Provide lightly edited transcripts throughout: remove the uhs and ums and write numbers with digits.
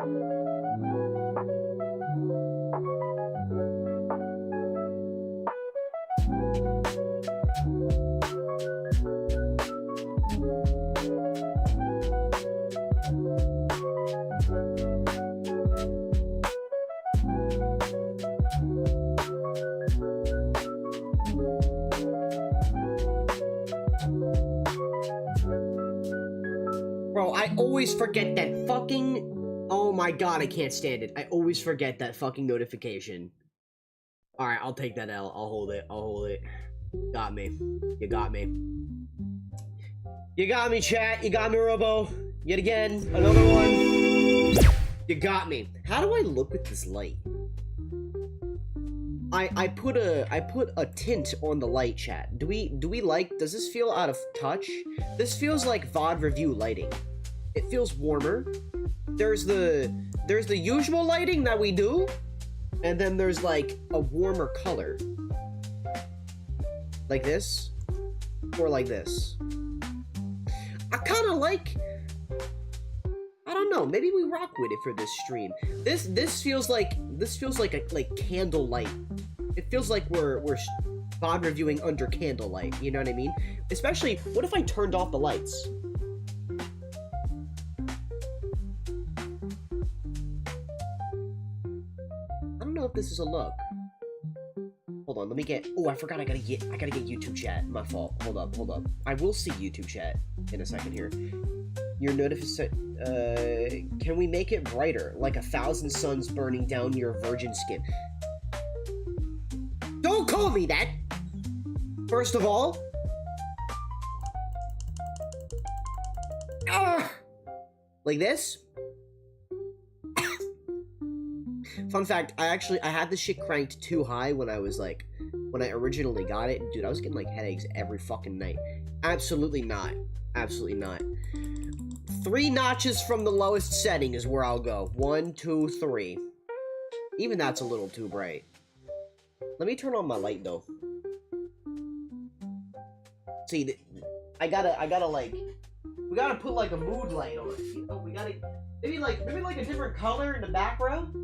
Bro, I always forget that fucking... Oh my god, I can't stand it. I always forget that fucking notification. Alright, I'll take that L. I'll hold it. I'll hold it. Got me. You got me. You got me, chat. You got me, Robo. Yet again, another one. You got me. How do I look with this light? I put a tint on the light, chat. Do we like, does this feel out of touch? This feels like VOD review lighting. It feels warmer. There's the usual lighting that we do, and then there's like a warmer color. Like this, or like this. I kind of like, I don't know, maybe we rock with it for this stream. This feels like a candlelight. It feels like we're VOD reviewing under candlelight, you know what I mean? Especially, what if I turned off the lights? I don't know if this is a look. Hold on, let me get, oh, I forgot I gotta get YouTube chat. My fault. Hold up. I will see YouTube chat in a second here. Your notification, can we make it brighter? Like 1,000 suns burning down your virgin skin. Don't call me that! First of all. Like this. Fun fact, I had this shit cranked too high when I originally got it. Dude, I was getting like headaches every fucking night. Absolutely not. Absolutely not. 3 notches from the lowest setting is where I'll go. 1, 2, 3. Even that's a little too bright. Let me turn on my light though. See, I gotta like, we gotta put like a mood light on it. You know? We gotta maybe like a different color in the background.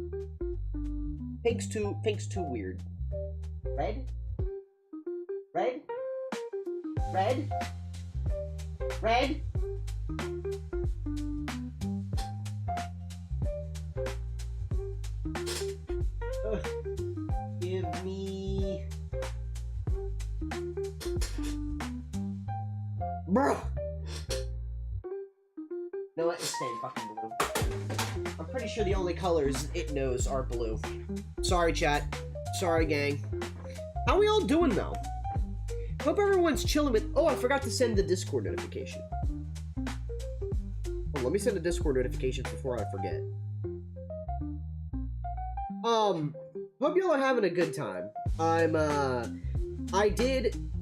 Pink's too weird. Red. Give me... Bro! No, what? It's staying fucking blue. I'm pretty sure the only colors it knows are blue. Sorry, chat. Sorry, gang. How we all doing, though? Hope everyone's chilling with... Oh, I forgot to send the Discord notification. Oh, let me send a Discord notification before I forget. Hope y'all are having a good time.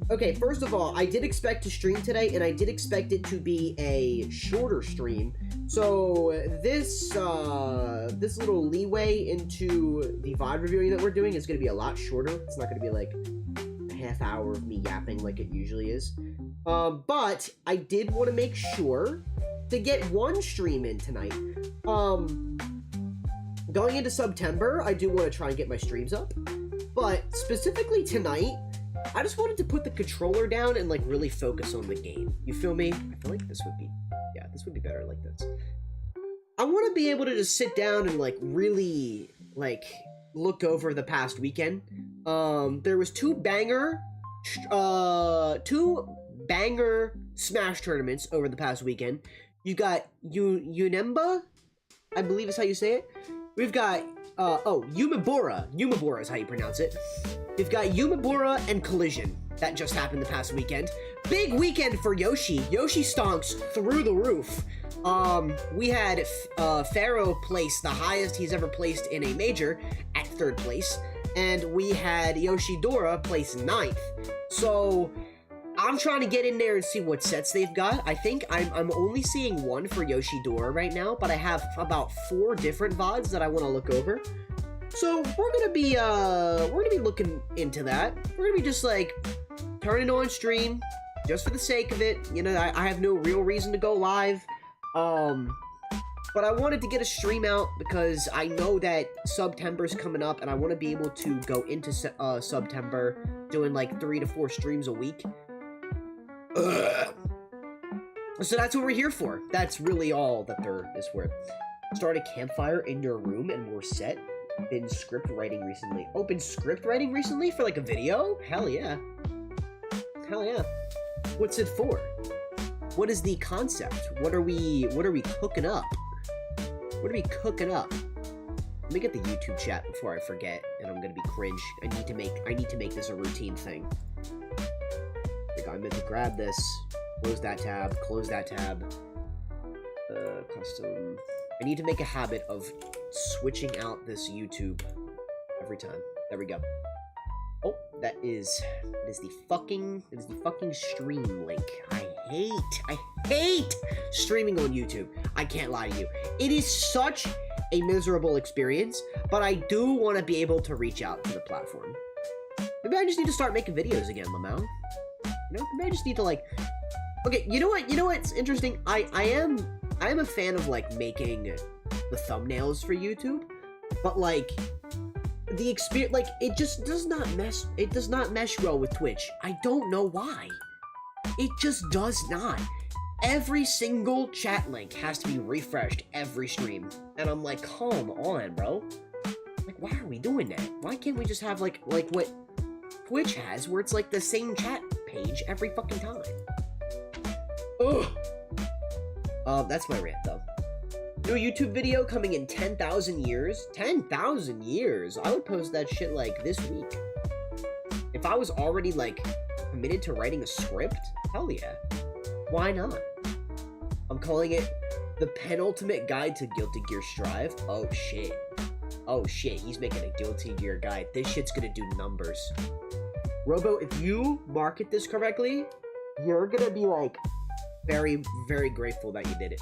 Okay, first of all, I did expect to stream today, and I did expect it to be a shorter stream. So, this little leeway into the VOD reviewing that we're doing is going to be a lot shorter. It's not going to be like a half hour of me yapping like it usually is. But I did want to make sure to get one stream in tonight. Going into September, I do want to try and get my streams up. But specifically tonight, I just wanted to put the controller down and like really focus on the game. You feel me? I feel like this would be, yeah, this would be better like this. I want to be able to just sit down and like really like look over the past weekend. There was two banger Smash tournaments over the past weekend. You got UMEBURA, I believe is how you say it. We've got UMEBURA. UMEBURA is how you pronounce it. We've got UMEBURA and Collision. That just happened the past weekend. Big weekend for Yoshi. Yoshi stonks through the roof. We had Pharaoh place the highest he's ever placed in a major at 3rd place. And we had Yoshidora place 9th. So I'm trying to get in there and see what sets they've got. I think I'm only seeing one for Yoshidora right now, but I have about 4 different VODs that I want to look over. So we're gonna be looking into that. We're gonna be just like turning on stream just for the sake of it. You know, I have no real reason to go live. But But I wanted to get a stream out because I know that September's coming up, and I want to be able to go into September doing like 3 to 4 streams a week. So that's what we're here for. That's really all that there is for it. Start a campfire in your room and we're set. Been script writing recently. Oh, been script writing recently for like a video? Hell yeah. Hell yeah. What's it for? What is the concept? What are we cooking up? What are we cooking up? Let me get the YouTube chat before I forget, and I'm gonna be cringe. I need to make this a routine thing. Like, I meant to grab this, close that tab, custom. I need to make a habit of switching out this YouTube every time. There we go. Oh, it is the fucking stream link. I hate streaming on YouTube. I can't lie to you. It is such a miserable experience, but I do want to be able to reach out to the platform. Maybe I just need to start making videos again, Lamau. You know, maybe I just need to like. Okay, you know what? You know what's interesting? I am a fan of like making the thumbnails for YouTube, but like the experience, like it just does not mesh. It does not mesh well with Twitch. I don't know why. It just does not. Every single chat link has to be refreshed every stream, and I'm like, come on, bro. Like, why are we doing that? Why can't we just have like what Twitch has, where it's like the same chat page every fucking time? Ugh. That's my rant, though. New YouTube video coming in 10,000 years? 10,000 years? I would post that shit, like, this week. If I was already, like, committed to writing a script? Hell yeah. Why not? I'm calling it the penultimate guide to Guilty Gear Strive. Oh, shit. Oh, shit. He's making a Guilty Gear guide. This shit's gonna do numbers. Robo, if you market this correctly, you're gonna be, like, very, very grateful that you did it.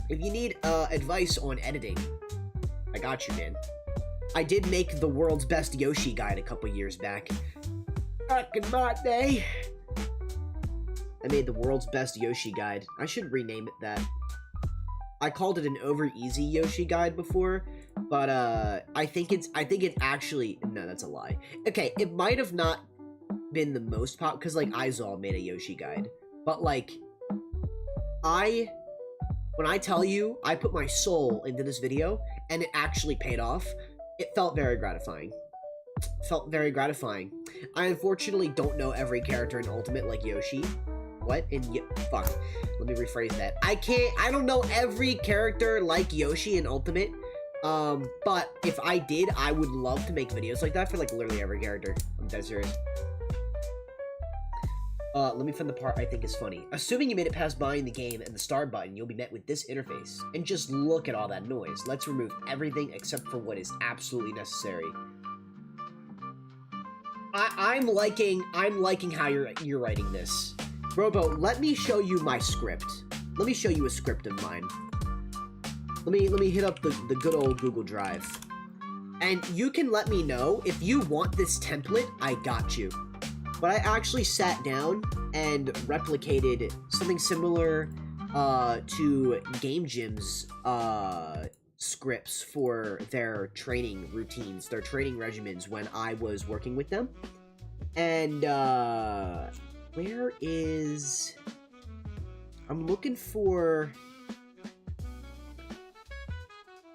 If you need advice on editing, I got you, man. I did make the world's best Yoshi guide a couple years back. Back in my day. I made the world's best Yoshi guide. I should rename it that. I called it an over easy Yoshi guide before, but I think it actually, no, that's a lie. Okay, it might have not been the most pop, because like Izal made a Yoshi guide. But, like, when I tell you I put my soul into this video, and it actually paid off, it felt very gratifying. I unfortunately don't know every character in Ultimate like Yoshi. What? Fuck. Let me rephrase that. I don't know every character like Yoshi in Ultimate, but if I did, I would love to make videos like that for, like, literally every character. I'm dead serious. Let me find the part I think is funny. Assuming you made it past buying the game and the start button, you'll be met with this interface. And just look at all that noise. Let's remove everything except for what is absolutely necessary. I'm liking how you're writing this. Robo, let me show you my script. Let me show you a script of mine. Let me hit up the good old Google Drive. And you can let me know if you want this template, I got you. But I actually sat down and replicated something similar to Game Gym's scripts for their training routines, their training regimens when I was working with them. And where is... I'm looking for...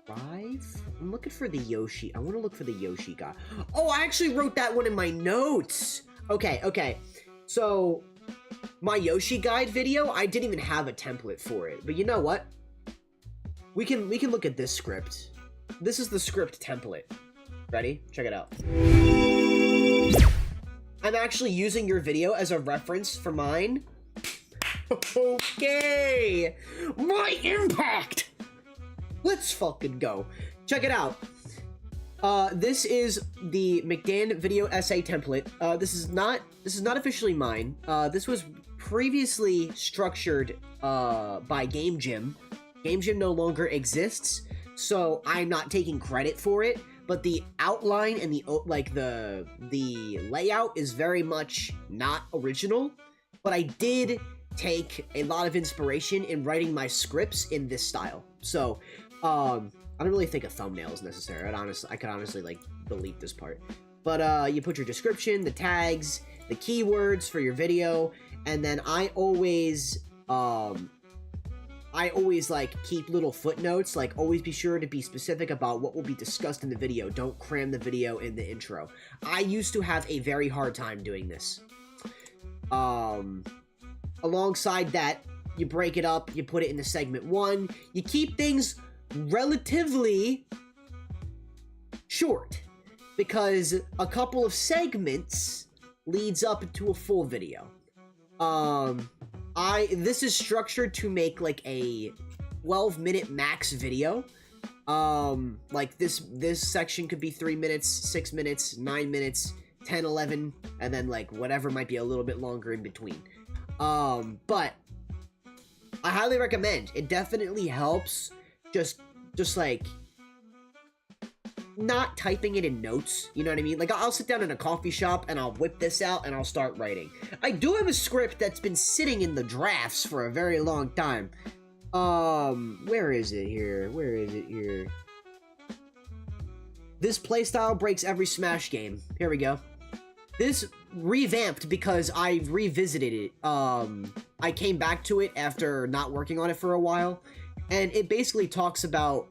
I'm looking for the Yoshi. I want to look for the Yoshi guy. Oh, I actually wrote that one in my notes! Okay. So, my Yoshi guide video, I didn't even have a template for it. But you know what? We can look at this script. This is the script template. Ready? Check it out. I'm actually using your video as a reference for mine. Okay! My impact! Let's fucking go. Check it out. This is the MccDann video essay template. This is not officially mine. This was previously structured by Game Gym. Game Gym no longer exists, so I'm not taking credit for it. But the outline and the layout is very much not original. But I did take a lot of inspiration in writing my scripts in this style. So, I don't really think a thumbnail is necessary. I could honestly, like, delete this part. But, you put your description, the tags, the keywords for your video, and then I always, like, keep little footnotes, like, always be sure to be specific about what will be discussed in the video. Don't cram the video in the intro. I used to have a very hard time doing this. Alongside that, you break it up, you put it into segment 1, you keep things relatively short, because a couple of segments leads up into a full video. This is structured to make, like, a 12-minute max video. Like, this section could be 3 minutes, 6 minutes, 9 minutes, 10, 11, and then, like, whatever might be a little bit longer in between. But I highly recommend. It definitely helps just like, not typing it in notes, you know what I mean? Like, I'll sit down in a coffee shop and I'll whip this out and I'll start writing. I do have a script that's been sitting in the drafts for a very long time. Where is it here? Where is it here? This playstyle breaks every Smash game. Here we go. This revamped because I revisited it. I came back to it after not working on it for a while, and it basically talks about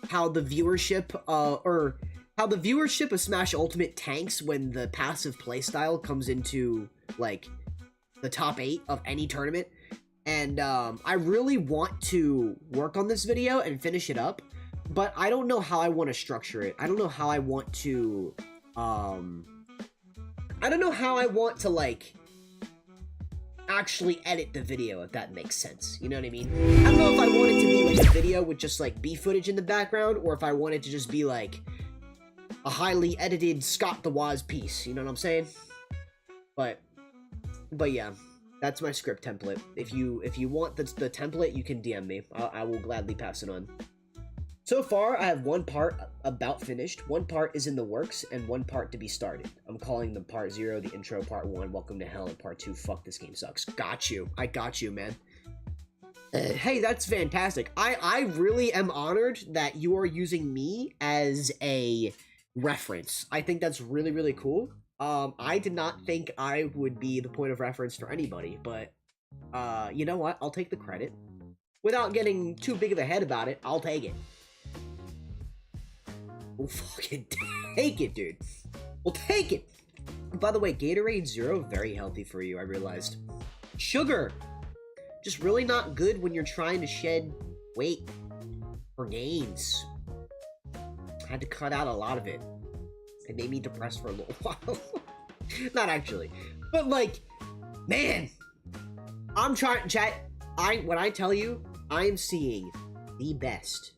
how the viewership, how the viewership of Smash Ultimate tanks when the passive playstyle comes into, like, the top 8 of any tournament. And, I really want to work on this video and finish it up, but I don't know how I want to structure it. I don't know how I want to, like, actually edit the video, if that makes sense. You know what I mean? I don't know if I want it to be, like, a video with just, like, B footage in the background, or if I want it to just be, like, a highly edited Scott the Woz piece. You know what I'm saying? But yeah, that's my script template. If you want the template, you can DM me. I will gladly pass it on. So far, I have one part about finished, one part is in the works, and one part to be started. I'm calling them part 0, the intro, part 1, welcome to hell, and part 2, fuck this game sucks. Got you. I got you, man. Hey, that's fantastic. I really am honored that you are using me as a reference. I think that's really, really cool. I did not think I would be the point of reference for anybody, but, you know what? I'll take the credit. Without getting too big of a head about it, I'll take it. We'll fucking take it, dude. We'll take it. By the way, Gatorade Zero, very healthy for you, I realized. Sugar. Just really not good when you're trying to shed weight for gains. I had to cut out a lot of it. It made me depressed for a little while. Not actually. But, like, man. I'm trying, chat. When I tell you, I'm seeing the best.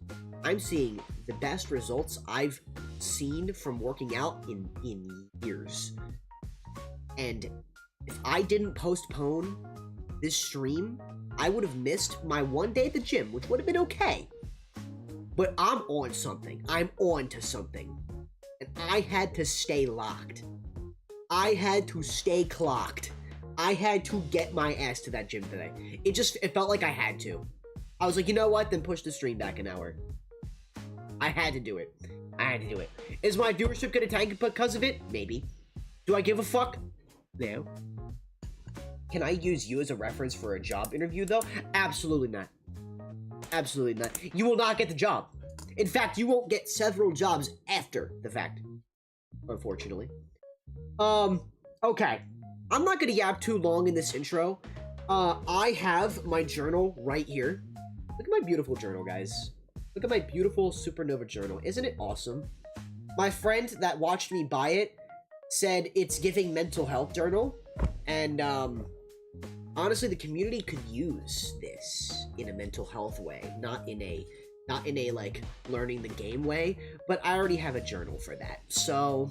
I'm seeing the best results I've seen from working out in years. And if I didn't postpone this stream, I would have missed my one day at the gym, which would have been okay. But I'm on something. I'm on to something. And I had to stay locked. I had to stay clocked. I had to get my ass to that gym today. It felt like I had to. I was like, you know what? Then push the stream back an hour. I had to do it. I had to do it. Is my viewership gonna tank because of it? Maybe. Do I give a fuck? No. Can I use you as a reference for a job interview, though? Absolutely not. Absolutely not. You will not get the job. In fact, you won't get several jobs after the fact. Unfortunately. Okay. I'm not gonna yap too long in this intro. I have my journal right here. Look at my beautiful journal, guys. Look at my beautiful Supernova journal. Isn't it awesome? My friend that watched me buy it said it's giving mental health journal. And, honestly, the community could use this in a mental health way. Not in a, like, learning the game way. But I already have a journal for that. So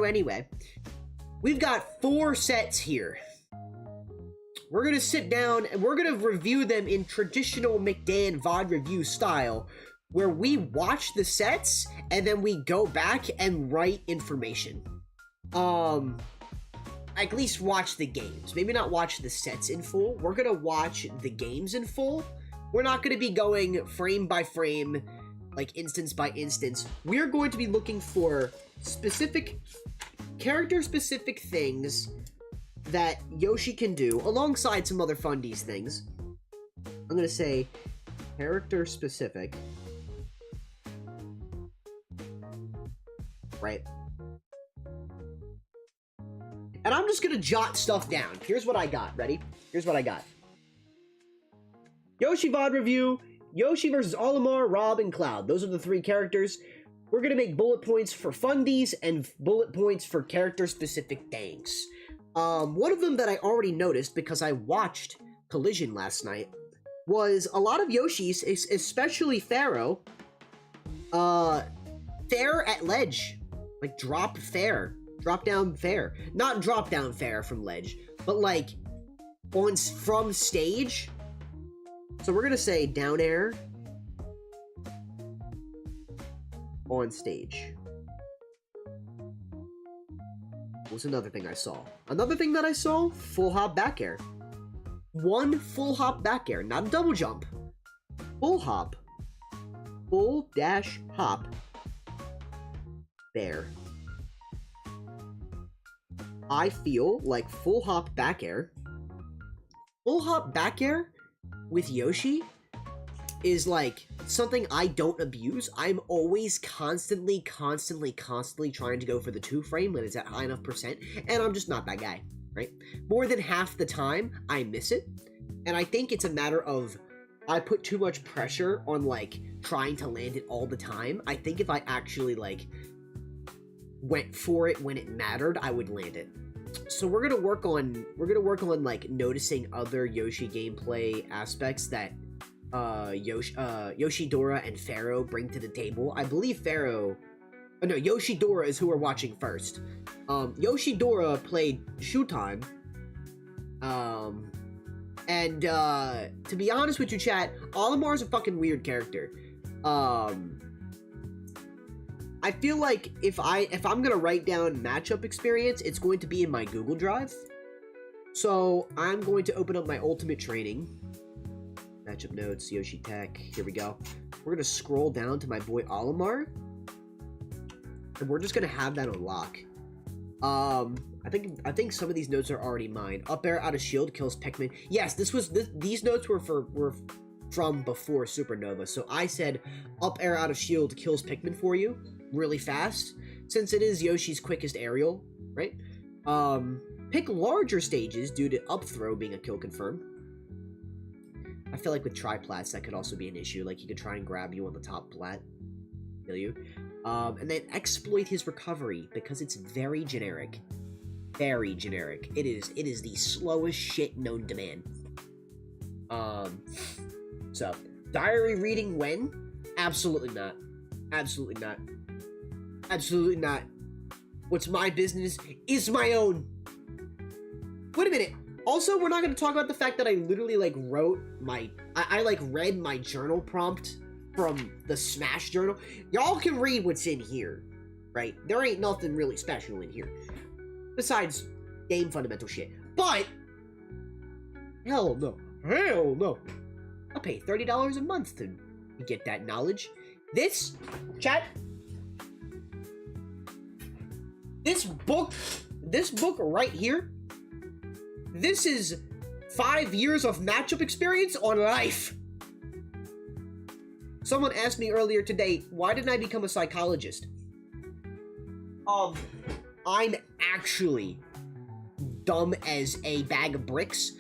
anyway. We've got 4 sets here. We're gonna sit down and we're gonna review them in traditional MccDann VOD review style, where we watch the sets and then we go back and write information. at least watch the games. Maybe not watch the sets in full. We're gonna watch the games in full. We're not gonna be going frame by frame, like instance by instance. We're going to be looking for specific, character-specific things that Yoshi can do, alongside some other fundies things. I'm gonna say character-specific. Right? And I'm just gonna jot stuff down. Here's what I got. Ready? Here's what I got. Yoshi VOD review. Yoshi versus Olimar, Rob, and Cloud. Those are the 3 characters. We're gonna make bullet points for fundies and bullet points for character-specific things. One of them that I already noticed because I watched Collision last night was a lot of Yoshis, especially Pharaoh, fair at ledge. Like, drop fair. Drop down fair. Not drop down fair from ledge, but like, from stage. So we're gonna say down air on stage. What's another thing I saw? Another thing that I saw, full hop back air. 1 full hop back air, not a double jump. Full hop. Full dash hop. There. I feel like full hop back air. Full hop back air with Yoshi is like something I don't abuse. I'm always constantly trying to go for the 2 frame when it's at high enough percent, and I'm just not that guy, right? More than half the time, I miss it, and I think it's a matter of I put too much pressure on, like, trying to land it all the time. I think if I actually, like, went for it when it mattered, I would land it. So we're gonna work on, like, noticing other Yoshi gameplay aspects that Yoshidora and Pharaoh bring to the table. I believe Yoshidora is who we're watching first. Yoshidora played Showtime. And to be honest with you, chat, Olimar's a fucking weird character. I feel like if I'm gonna write down matchup experience, it's going to be in my Google Drive. So I'm going to open up my Ultimate Training. Matchup notes, Yoshi Tech, here we go. We're gonna scroll down to my boy Olimar. And we're just gonna have that on lock. I think some of these notes are already mine. Up air out of shield kills Pikmin. Yes, these notes were from before Supernova. So I said up air out of shield kills Pikmin for you really fast, since it is Yoshi's quickest aerial, right? Pick larger stages due to up throw being a kill confirm. I feel like with triplats that could also be an issue. Like, he could try and grab you on the top plat, kill you. And then exploit his recovery because it's very generic. Very generic. It is the slowest shit known to man. So diary reading when? Absolutely not. Absolutely not. Absolutely not. What's my business is my own. Wait a minute. Also, we're not going to talk about the fact that I literally, like, wrote my... I like, read my journal prompt from the Smash journal. Y'all can read what's in here, right? There ain't nothing really special in here. Besides game fundamental shit. But... hell no. Hell no. I'll pay $30 a month to get that knowledge. This... chat... This book right here... this is 5 years of matchup experience on life. Someone asked me earlier today, why didn't I become a psychologist? I'm actually dumb as a bag of bricks,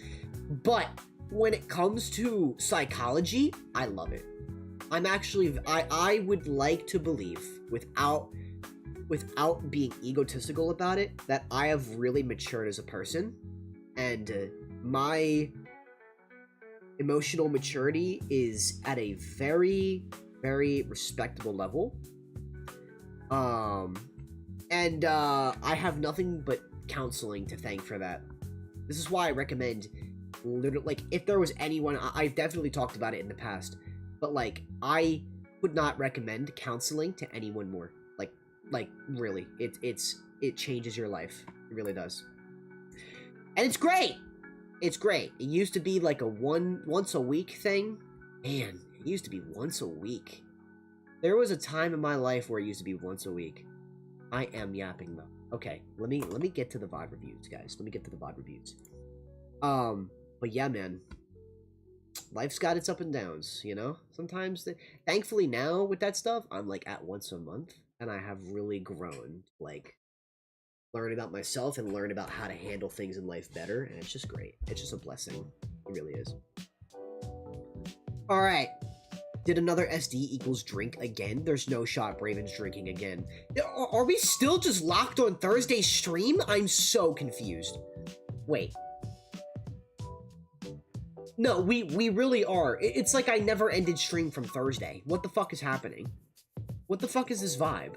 but when it comes to psychology, I love it. I would like to believe, without being egotistical about it, that I have really matured as a person. And my emotional maturity is at a very, very respectable level. And I have nothing but counseling to thank for that. This is why I recommend, literally, like, if there was anyone, I've definitely talked about it in the past, but, like, I would not recommend counseling to anyone more. Like, really, it changes your life. It really does. And it's great! It's great. It used to be like a once a week thing. Man, it used to be once a week. There was a time in my life where it used to be once a week. I am yapping though. Okay, let me get to the VOD reviews, guys. Let me get to the VOD reviews. But yeah, man. Life's got its up and downs, you know? Sometimes, thankfully now with that stuff, I'm like at once a month, and I have really grown, like, learn about myself and learn about how to handle things in life better, and it's just great. It's just a blessing. It really is. Alright. Did another SD equals drink again? There's no shot Braven's drinking again. Are we still just locked on Thursday's stream? I'm so confused. Wait. No, we really are. It's like I never ended stream from Thursday. What the fuck is happening? What the fuck is this vibe?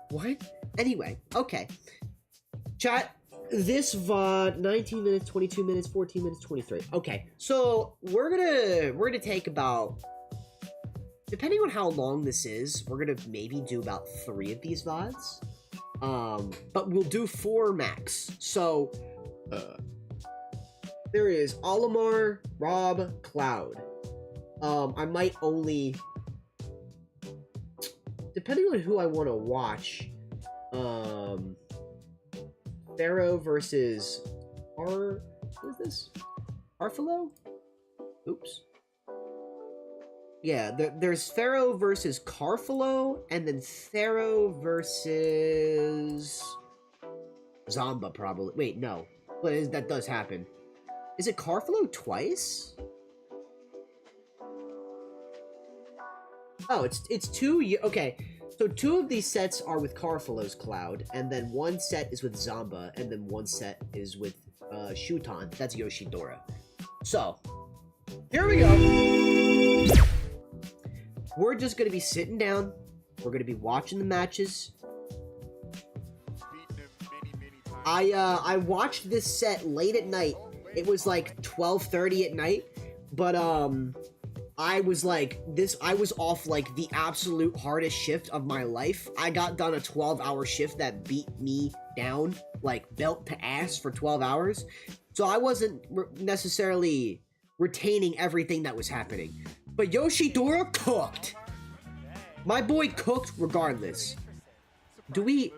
What? Anyway, okay. Chat, this VOD, 19 minutes, 22 minutes, 14 minutes, 23. Okay, so we're gonna take about, depending on how long this is, we're gonna maybe do about 3 of these VODs. But we'll do 4 max. So, there is Olimar, Rob, Cloud. I might only, depending on who I want to watch, Pharaoh versus what is this? Arfalo? Oops. Yeah, there's Pharaoh versus Carfalo, and then Pharaoh versus Zomba, probably. Wait, no. But that does happen. Is it Carfalo twice? Oh, it's 2. Okay, so 2 of these sets are with Carfalo's Cloud, and then 1 set is with Zomba, and then 1 set is with Shuton. That's Yoshidora. So, here we go. We're just gonna be sitting down. We're gonna be watching the matches. I watched this set late at night. It was like 12:30 at night, but I was off like the absolute hardest shift of my life. I got done a 12-hour shift that beat me down like belt to ass for 12 hours. So I wasn't necessarily retaining everything that was happening. But Yoshidora cooked. My boy cooked regardless. Do we?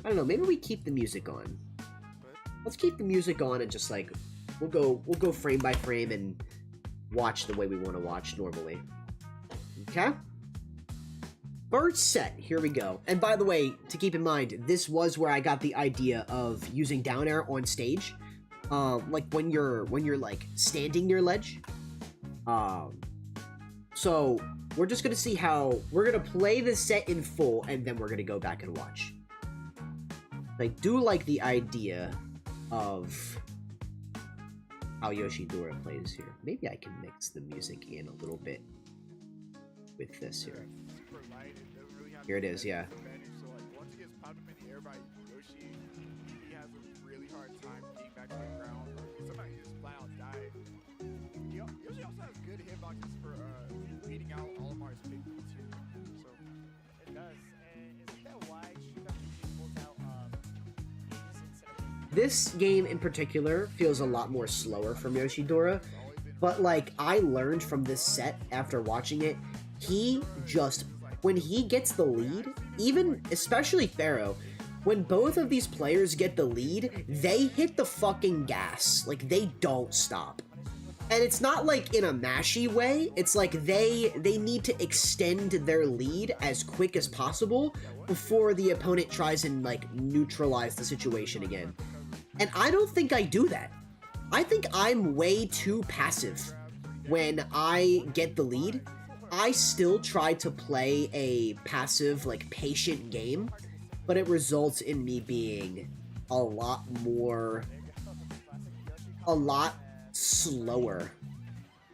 I don't know, maybe we keep the music on. Let's keep the music on and just like we'll go frame by frame and watch the way we want to watch normally. Okay? First set, here we go. And by the way, to keep in mind, this was where I got the idea of using down air on stage. Like when you're like standing near ledge. So we're just gonna see how we're gonna play the set in full and then we're gonna go back and watch. I do like the idea of how Yoshidora plays here. Maybe I can mix the music in a little bit with this here. Here it is, yeah. This game in particular feels a lot more slower from Yoshidora, but like I learned from this set after watching it, he just, when he gets the lead, even especially Pharaoh, when both of these players get the lead, they hit the fucking gas. Like they don't stop. And it's not like in a mashy way, it's like they need to extend their lead as quick as possible before the opponent tries and like neutralize the situation again. And I don't think I do that. I think I'm way too passive when I get the lead. I still try to play a passive, like, patient game, but it results in me being a lot slower.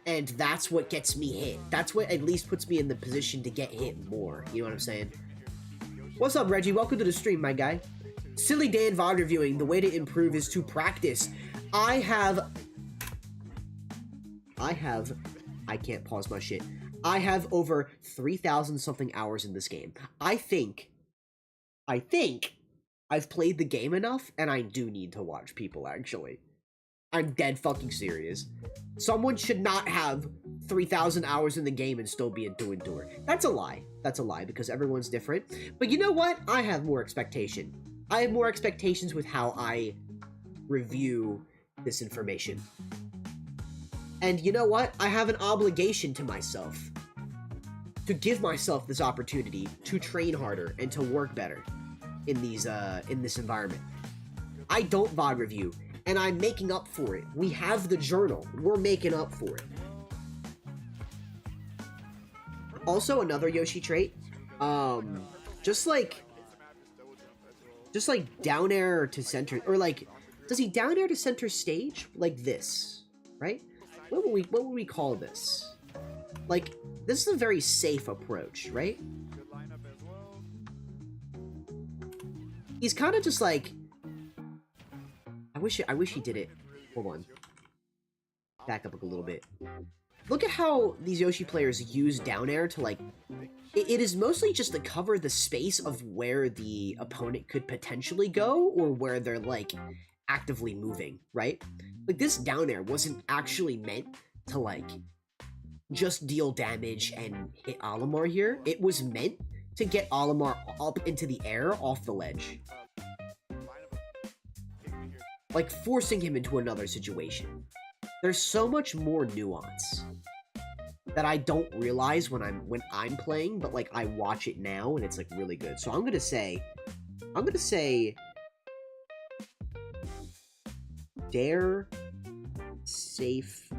And that's what gets me hit. That's what at least puts me in the position to get hit more. You know what I'm saying? What's up, Reggie? Welcome to the stream, my guy. Silly Dan VOD reviewing. The way to improve is to practice. I can't pause my shit. I have over 3,000 something hours in this game. I think I've played the game enough, and I do need to watch people, actually. I'm dead fucking serious. Someone should not have 3,000 hours in the game and still be a doer. That's a lie. That's a lie, because everyone's different. But you know what? I have more expectation. I have more expectations with how I review this information. And you know what? I have an obligation to myself to give myself this opportunity to train harder and to work better in these in this environment. I don't VOD review, and I'm making up for it. We have the journal. We're making up for it. Also, another Yoshi trait, just like down air to center, or like, does he down air to center stage like this, right? What would we call this? Like, this is a very safe approach, right? He's kind of just like, I wish he did it. Hold on. Back up a little bit. Look at how these Yoshi players use down air to, like, it is mostly just to cover the space of where the opponent could potentially go, or where they're, like, actively moving, right? Like, this down air wasn't actually meant to, like, just deal damage and hit Olimar here. It was meant to get Olimar up into the air off the ledge. Like, forcing him into another situation. There's so much more nuance that I don't realize when I'm playing, but like I watch it now and it's like really good. So I'm gonna say dare safe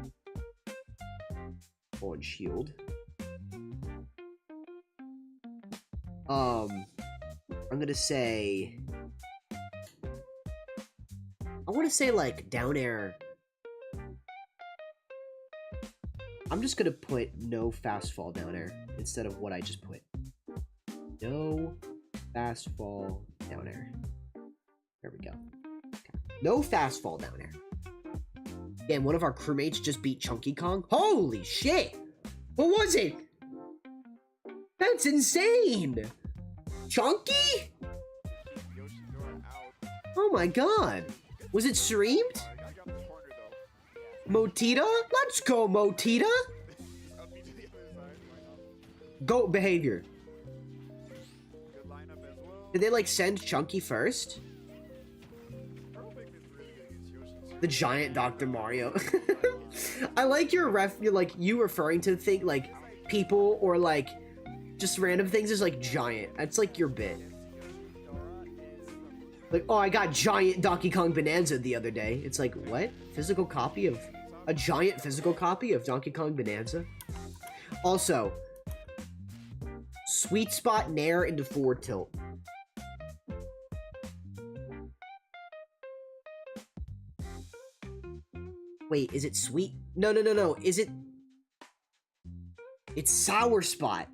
on shield. I'm gonna say, I want to say like down air. I'm just gonna put no fast fall down air instead of what I just put. No fast fall down air. There we go. Okay. No fast fall down air. Again, one of our crewmates just beat Chunky Kong. Holy shit! What was it? That's insane! Chunky? Oh my god. Was it streamed? Motita? Let's go, Motita! Goat behavior. Did they, like, send Chunky first? The giant Dr. Mario. I like you referring to like, people or, like, just random things as, like, giant. That's, like, your bit. Like, oh, I got giant Donkey Kong Bonanza the other day. It's like, what? Physical copy of... A giant physical copy of Donkey Kong Bonanza? Also, sweet spot nair into forward tilt. Wait, is it sweet? No. Is it... It's sour spot.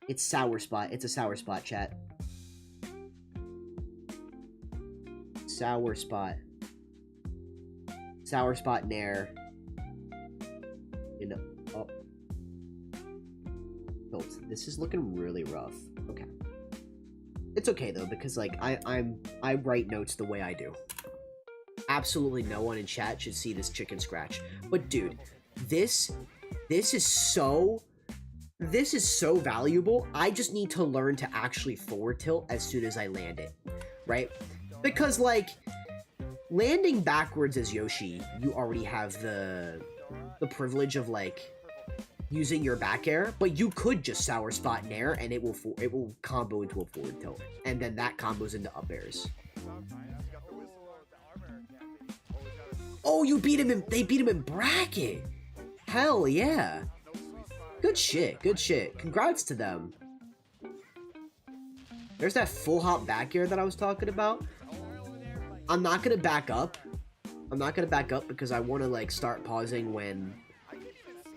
It's sour spot. It's a sour spot, chat. Sour spot. Sour spot nair. You know, oh. Tilt. This is looking really rough. Okay. It's okay though, because like I write notes the way I do. Absolutely no one in chat should see this chicken scratch. But dude, this is so valuable. I just need to learn to actually forward tilt as soon as I land it, right? Because like landing backwards as Yoshi, you already have the privilege of like using your back air, but you could just sour spot nair and it will combo into a forward tilt, and then that combos into up airs. Oh, you beat him they beat him in bracket. Hell yeah. Good shit, good shit. Congrats to them. There's that full hop back air that I was talking about. I'm not gonna back up. I'm not gonna back up because I want to like start pausing when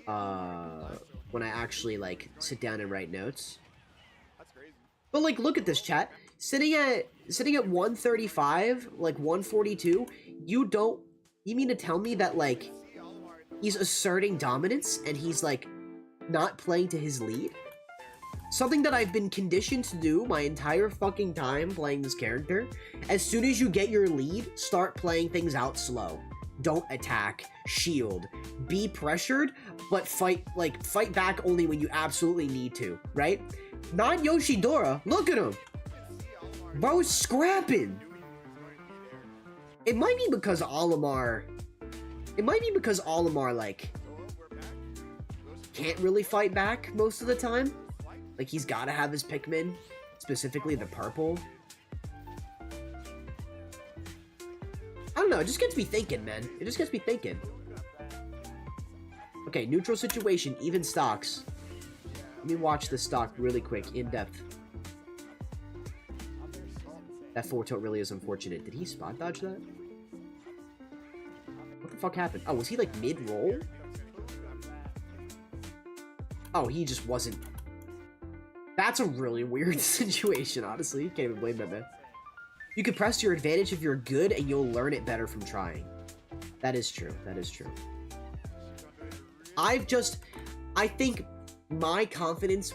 I actually like sit down and write notes. But like, look at this, chat. Sitting at 135, like 142. You mean to tell me that like he's asserting dominance and he's like not playing to his lead? something that I've been conditioned to do my entire fucking time playing this character. As soon as you get your lead, start playing things out slow. Don't attack, shield, be pressured, but fight back only when you absolutely need to, right? Not Yoshidora, look at him! Bro's scrapping! It might be because Olimar, like, can't really fight back most of the time. Like, he's gotta have his Pikmin, specifically the purple. I don't know, it just gets me thinking, man. It just gets me thinking. Okay, neutral situation, even stocks. Let me watch this stock really quick, in depth. That 4-tilt really is unfortunate. Did he spot dodge that? What the fuck happened? Oh, was he like mid-roll? Oh, he just wasn't. That's a really weird situation, honestly. You can't even blame that, man. You can press your advantage if you're good, and you'll learn it better from trying. That is true. That is true. I think my confidence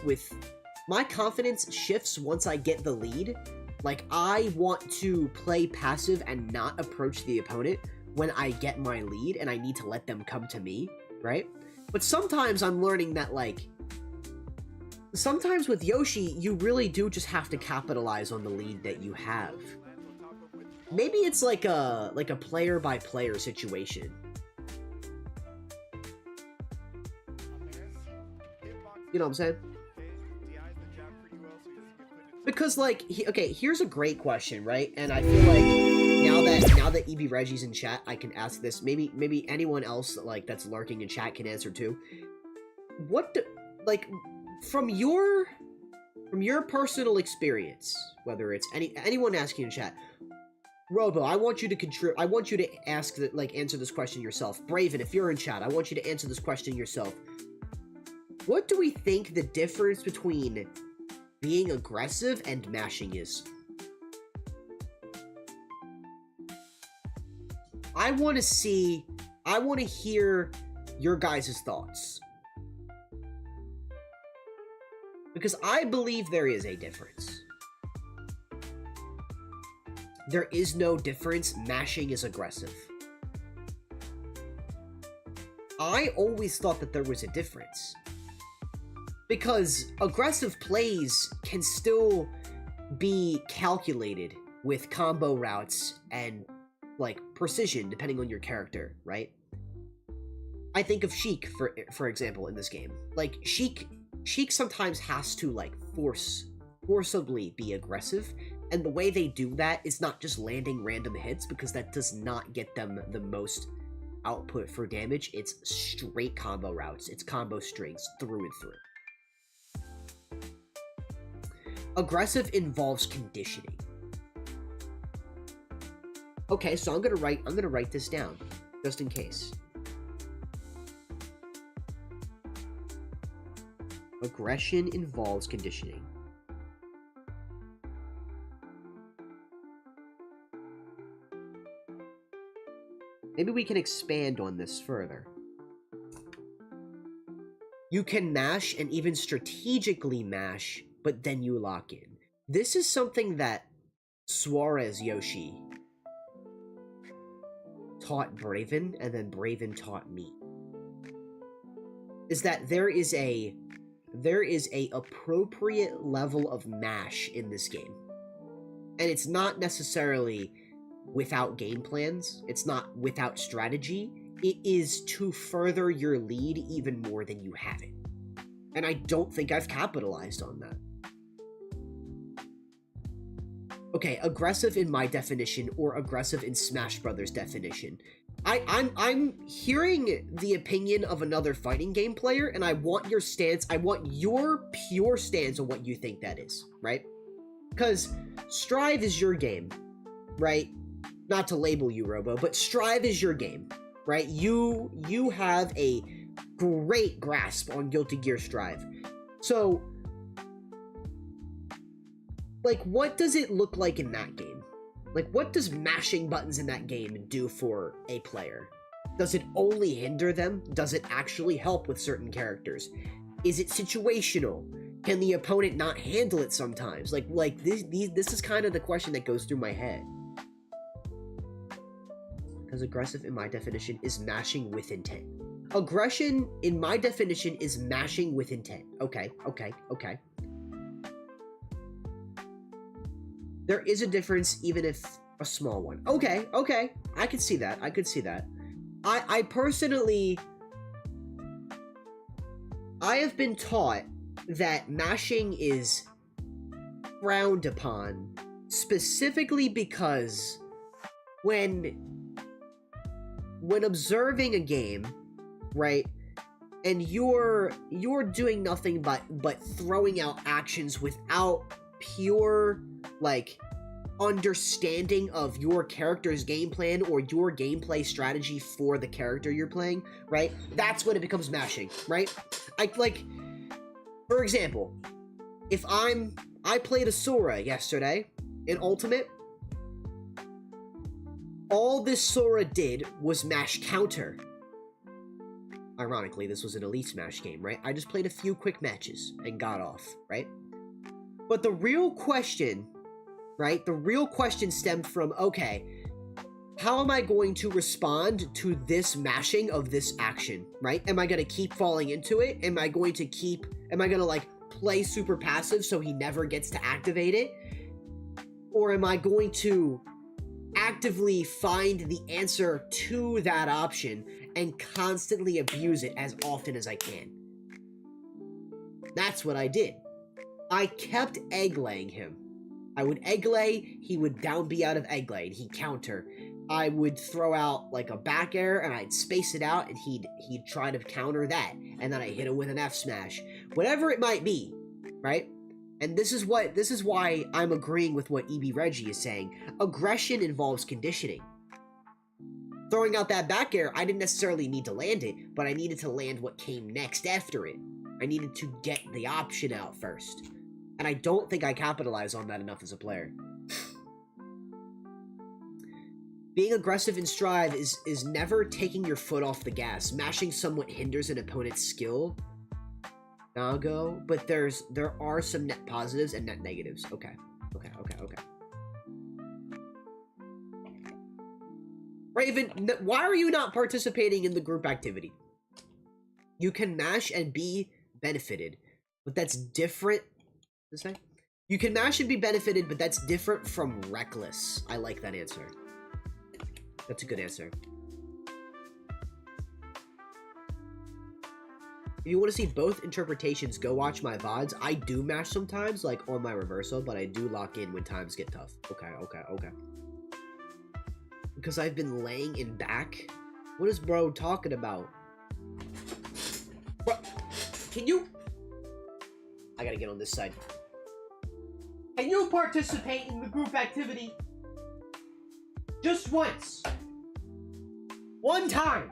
shifts once I get the lead. Like, I want to play passive and not approach the opponent when I get my lead, and I need to let them come to me, right? But sometimes I'm learning that, like, sometimes with Yoshi, you really do just have to capitalize on the lead that you have. Maybe it's like a player-by-player situation. You know what I'm saying? Because, like, okay, here's a great question, right? And I feel like now that EB Reggie's in chat, I can ask this. Maybe anyone else that's lurking in chat can answer too. From your personal experience, whether it's anyone asking in chat, Robo, I want you to answer this question yourself. Braven, if you're in chat, I want you to answer this question yourself. What do we think the difference between being aggressive and mashing is? I want to hear your guys' thoughts. Because I believe there is a difference. There is no difference. Mashing is aggressive. I always thought that there was a difference. Because aggressive plays can still be calculated with combo routes and, like, precision, depending on your character, right? I think of Sheik, for example, in this game. Like, Sheik sometimes has to, like, forcibly be aggressive, and the way they do that is not just landing random hits, because that does not get them the most output for damage. It's straight combo routes. It's combo strings through and through. Aggressive involves conditioning. Okay, so I'm gonna write this down, just in case. Aggression involves conditioning. Maybe we can expand on this further. You can mash and even strategically mash, but then you lock in. This is something that Suarez Yoshi taught Braven, and then Braven taught me. Is that there is a appropriate level of mash in this game. And it's not necessarily without game plans, it's not without strategy, it is to further your lead even more than you have it. And I don't think I've capitalized on that. Okay, aggressive in my definition, or aggressive in Smash Brothers definition. I'm hearing the opinion of another fighting game player, and I want your stance, I want your pure stance on what you think that is, right? Because Strive is your game, right? Not to label you, Robo, but Strive is your game, right? You have a great grasp on Guilty Gear Strive. So, like, what does it look like in that game? Like, what does mashing buttons in that game do for a player? Does it only hinder them? Does it actually help with certain characters? Is it situational? Can the opponent not handle it sometimes? Like this is kind of the question that goes through my head. Because aggressive, in my definition, is mashing with intent. Aggression, in my definition, is mashing with intent. Okay. There is a difference, even if a small one. Okay. I could see that. I personally... I have been taught that mashing is frowned upon, specifically because when observing a game, right, and you're doing nothing but throwing out actions without pure, like, understanding of your character's game plan or your gameplay strategy for the character you're playing, right? That's when it becomes mashing, right? Like, for example, if I played a Sora yesterday in Ultimate, all this Sora did was mash counter. Ironically, this was an Elite Smash game, right? I just played a few quick matches and got off, right? But the real question, right? The real question stemmed from, okay, how am I going to respond to this mashing of this action, right? Am I going to keep falling into it? Am I going to, like, play super passive so he never gets to activate it? Or am I going to actively find the answer to that option and constantly abuse it as often as I can? That's what I did. I kept egg-laying him. I would egg-lay, he would down B out of egg-lay, and he'd counter. I would throw out, like, a back air, and I'd space it out, and he'd try to counter that, and then I hit him with an F smash. Whatever it might be, right? And this is why I'm agreeing with what EB Reggie is saying. Aggression involves conditioning. Throwing out that back air, I didn't necessarily need to land it, but I needed to land what came next after it. I needed to get the option out first. And I don't think I capitalize on that enough as a player. Being aggressive in Strive is never taking your foot off the gas. Mashing somewhat hinders an opponent's skill. Nago, but there are some net positives and net negatives. Okay. Raven, why are you not participating in the group activity? You can mash and be benefited, but that's different. You can mash and be benefited, but that's different from reckless. I like that answer. That's a good answer. If you want to see both interpretations, go watch my VODs. I do mash sometimes, like on my reversal, but I do lock in when times get tough. Okay. Because I've been laying in back? What is bro talking about? Bro, can you... I gotta get on this side. Can you participate in the group activity? Just once. One time.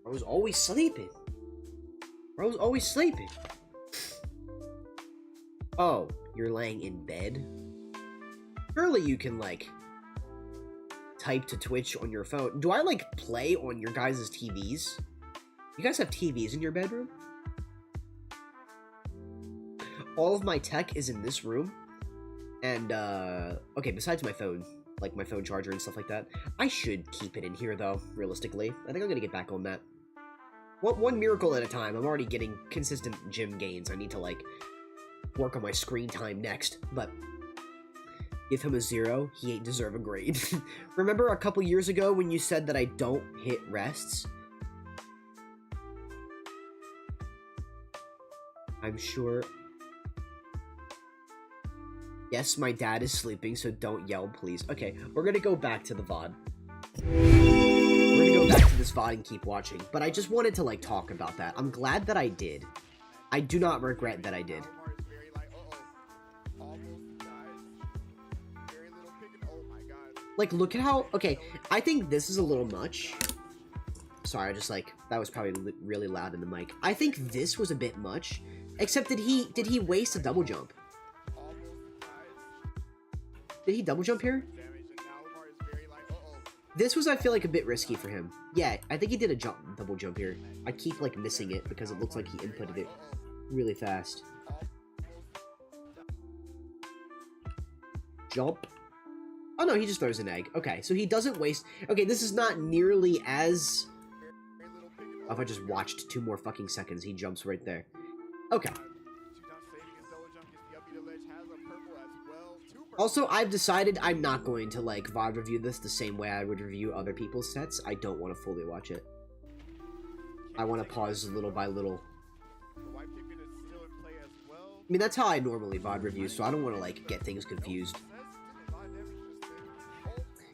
Bro's always sleeping. Oh, you're laying in bed? Surely you can, like, type to Twitch on your phone. Do I, like, play on your guys' TVs? You guys have TVs in your bedroom? All of my tech is in this room. And, okay, besides my phone, like my phone charger and stuff like that. I should keep it in here, though, realistically. I think I'm gonna get back on that. One miracle at a time. I'm already getting consistent gym gains. I need to, like, work on my screen time next. But give him a 0. He ain't deserve a grade. Remember a couple years ago when you said that I don't hit rests? I'm sure... Yes, my dad is sleeping, so don't yell, please. Okay, we're gonna go back to the VOD. We're gonna go back to this VOD and keep watching. But I just wanted to, like, talk about that. I'm glad that I did. I do not regret that I did. Like, look at how... Okay, I think this is a little much. Sorry, I just, like... That was probably really loud in the mic. I think this was a bit much. Except, did he waste a double jump? Did he double jump here? This was, I feel like, a bit risky for him. Yeah, I think he did a double jump here. I keep, like, missing it because it looks like he inputted it really fast. Jump. Oh, no, he just throws an egg. Okay, so he doesn't waste... Okay, this is not nearly as... Oh, if I just watched 2 more fucking seconds, he jumps right there. Okay. Also, I've decided I'm not going to, like, VOD review this the same way I would review other people's sets. I don't want to fully watch it. I want to pause little by little. I mean, that's how I normally VOD review, so I don't want to, like, get things confused.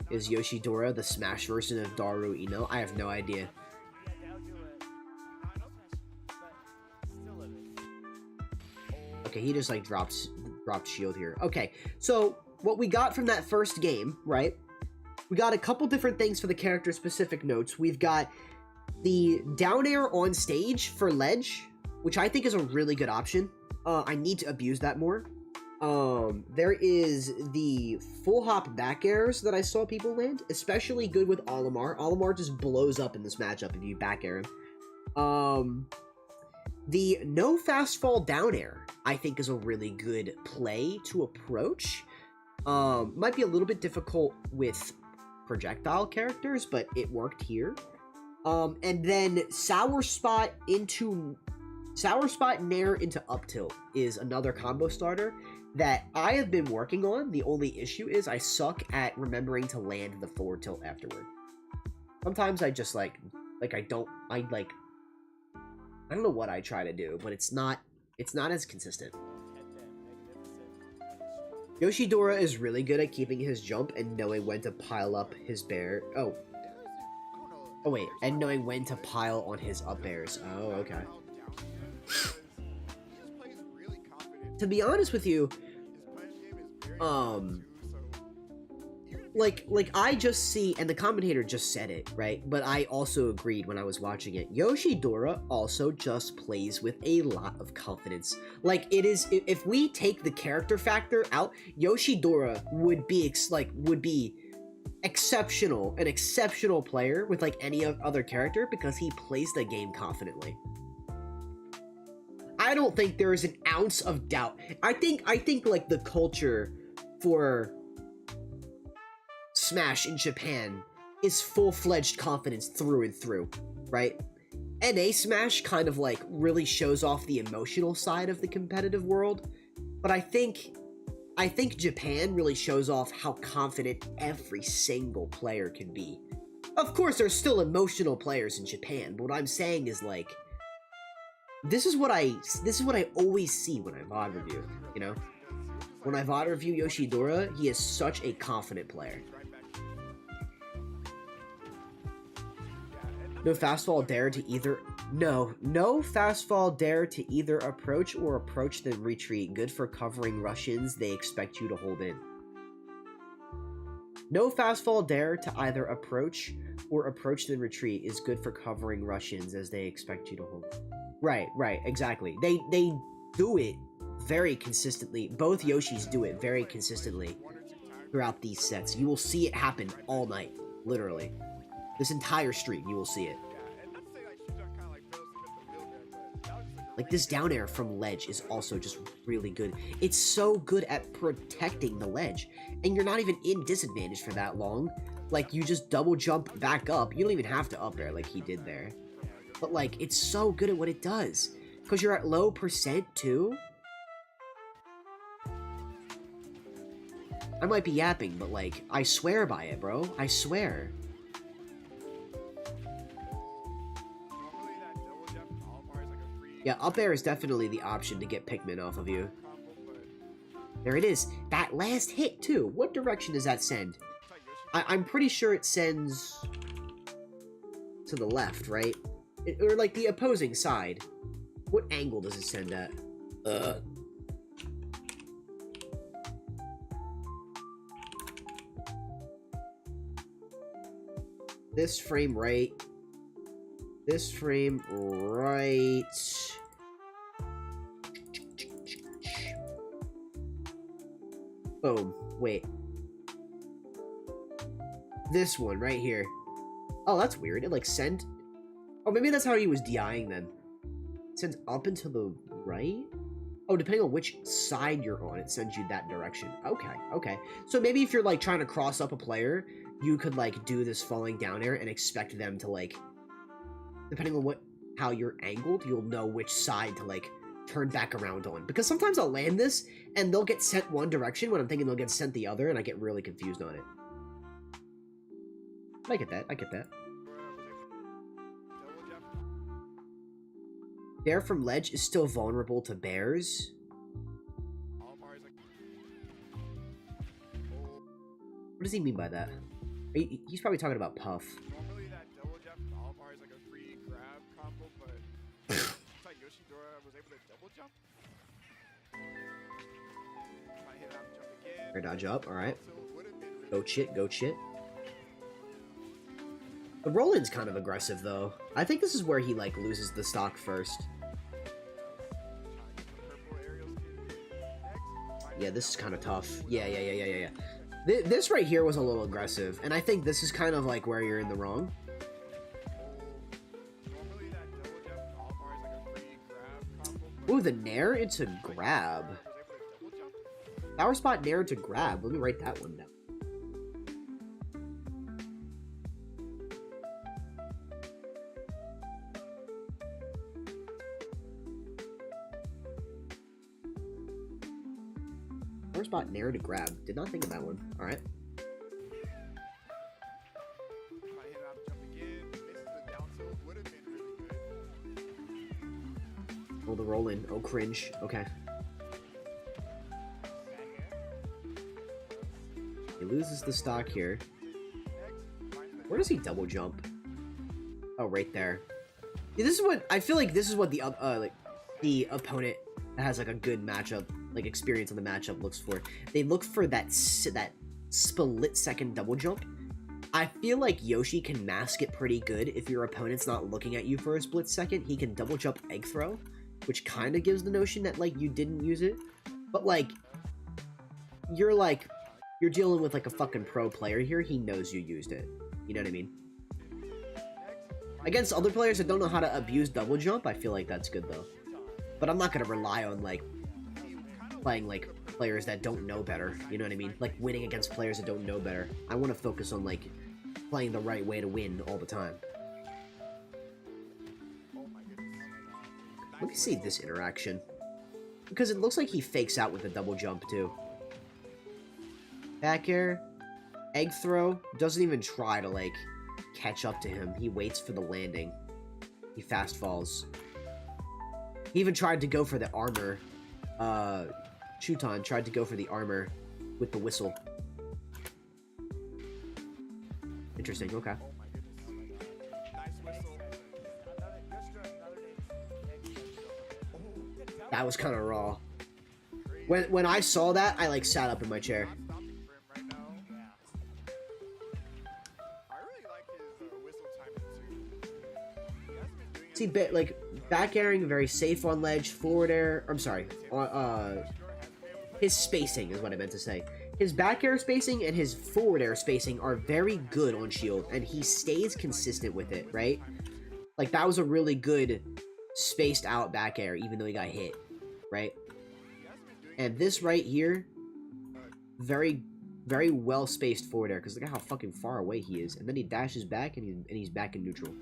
Is Yoshidora the Smash version of Daru Ino? I have no idea. Okay, he just, like, dropped shield here. Okay, so what we got from that first game, right? We got a couple different things for the character-specific notes. We've got the down air on stage for ledge, which I think is a really good option. I need to abuse that more. There is the full hop back airs that I saw people land, especially good with Olimar. Olimar just blows up in this matchup if you back air him. The no fast fall down air, I think, is a really good play to approach. Might be a little bit difficult with projectile characters, but it worked here. And then Sour Spot Nair into up tilt is another combo starter that I have been working on. The only issue is I suck at remembering to land the forward tilt afterward. Sometimes I just I don't know what I try to do, but it's not as consistent. Yoshidora is really good at keeping his jump and knowing when to pile up his bear. Oh wait, and knowing when to pile on his up airs. Oh, okay. To be honest with you, like I just see, and the commentator just said it, right? But I also agreed when I was watching it. Yoshidora also just plays with a lot of confidence. Like, it is, if we take the character factor out, Yoshidora would be exceptional, an exceptional player with like any other character because he plays the game confidently. I don't think there is an ounce of doubt. I think like the culture for Smash in Japan is full-fledged confidence through and through, right? NA Smash kind of like really shows off the emotional side of the competitive world, but I think Japan really shows off how confident every single player can be. Of course, there's still emotional players in Japan, but what I'm saying is like, this is what I always see when I VOD review, you know? When I VOD review Yoshidora, he is such a confident player. No fastfall dare to either... No fastfall dare to either approach or approach then retreat. Good for covering Russians they expect you to hold in. No fastfall dare to either approach or approach then retreat is good for covering Russians as they expect you to hold in. Right, exactly. They do it very consistently. Both Yoshis do it very consistently throughout these sets. You will see it happen all night, literally. This entire stream, you will see it. Like, this down air from ledge is also just really good. It's so good at protecting the ledge, and you're not even in disadvantage for that long. Like, you just double jump back up. You don't even have to up air like he did there. But, like, it's so good at what it does. Because you're at low percent, too. I might be yapping, but, like, I swear by it, bro. I swear. Yeah, up air is definitely the option to get Pikmin off of you. There it is. That last hit, too. What direction does that send? I'm pretty sure it sends to the left, right? Or, like, the opposing side. What angle does it send at? This frame right. This frame right. Boom. Wait. this one right here. Oh, that's weird. It like sent. Oh, maybe that's how he was DIing then. It sends up and to the right. Oh, depending on which side you're on, it sends you that direction. Okay, okay. So maybe if you're like trying to cross up a player, you could like do this falling down air and expect them to like, depending on how you're angled, you'll know which side to like turn back around on. Because sometimes I'll land this and they'll get sent one direction when I'm thinking they'll get sent the other, and I get really confused on it. I get that. I get that. Bear from ledge is still vulnerable to bears. What does he mean by that? He's probably talking about Puff. Normally that double jump from Almar is like a free grab combo, but it's like YOSHI was able to double jump. Might hit out jump again. Air dodge up, alright. Go chit, go chit. The roll-in's kind of aggressive, though. I think this is where he, like, loses the stock first. Yeah, this is kind of tough. Yeah. This right here was a little aggressive, and I think this is kind of, like, where you're in the wrong. Ooh, the nair into grab. Power spot nair to grab. Let me write that one down. Power spot nair to grab. Did not think of that one. Alright. Oh, the roll in. Oh, cringe. Okay. He loses the stock here. Where does he double jump? Oh, right there. Yeah, this is what I feel like. This is what the opponent that has like a good matchup, like experience on the matchup, looks for. They look for that split-second double jump. I feel like Yoshi can mask it pretty good if your opponent's not looking at you for a split second. He can double jump egg throw, which kind of gives the notion that like you didn't use it, but like you're dealing with like a fucking pro player here. He knows you used it. You know what I mean? Against other players that don't know how to abuse double jump, I feel like that's good though. But I'm not gonna rely on like playing like players that don't know better. You know what I mean? Like winning against players that don't know better. I want to focus on like playing the right way to win all the time. Let me see this interaction, because it looks like he fakes out with a double jump too. Back air, egg throw, doesn't even try to like catch up to him. He waits for the landing. He fast falls. He even tried to go for the armor. Chuton tried to go for the armor with the whistle. Interesting, okay. That was kind of raw. When I saw that, I like sat up in my chair. See, like back airing very safe on ledge, forward air. I'm sorry. His spacing is what I meant to say. His back air spacing and his forward air spacing are very good on shield, and he stays consistent with it, right? Like that was a really good spaced out back air, even though he got hit, right? And this right here, very, very well spaced forward air, because look at how fucking far away he is. And then he dashes back, and he's back in neutral.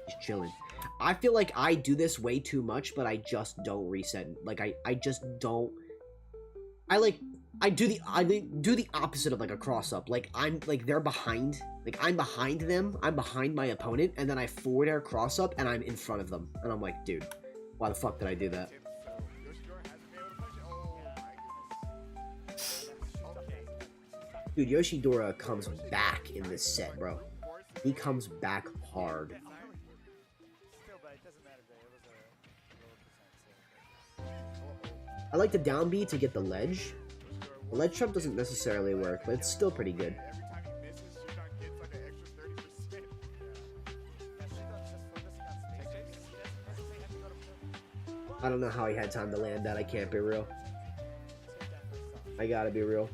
He's chilling. I feel like I do this way too much, but I just don't reset. Like I just don't. I do the opposite of like a cross up. Like I'm like they're behind. Like I'm behind them. I'm behind my opponent, and then I forward air cross up, and I'm in front of them. And I'm like, dude, why the fuck did I do that? Dude, YOSHI comes back in this set, bro. He comes back hard. I like the down B to get the ledge. The ledge trap doesn't necessarily work, but it's still pretty good. I don't know how he had time to land that. I can't be real. I gotta be real.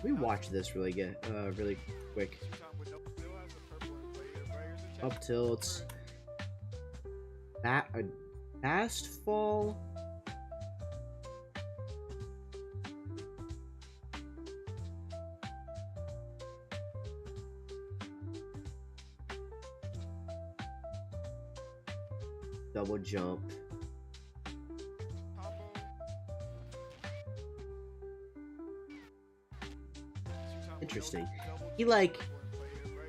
we watch this really really quick. Up tilts. That a fast fall. Double jump. Interesting.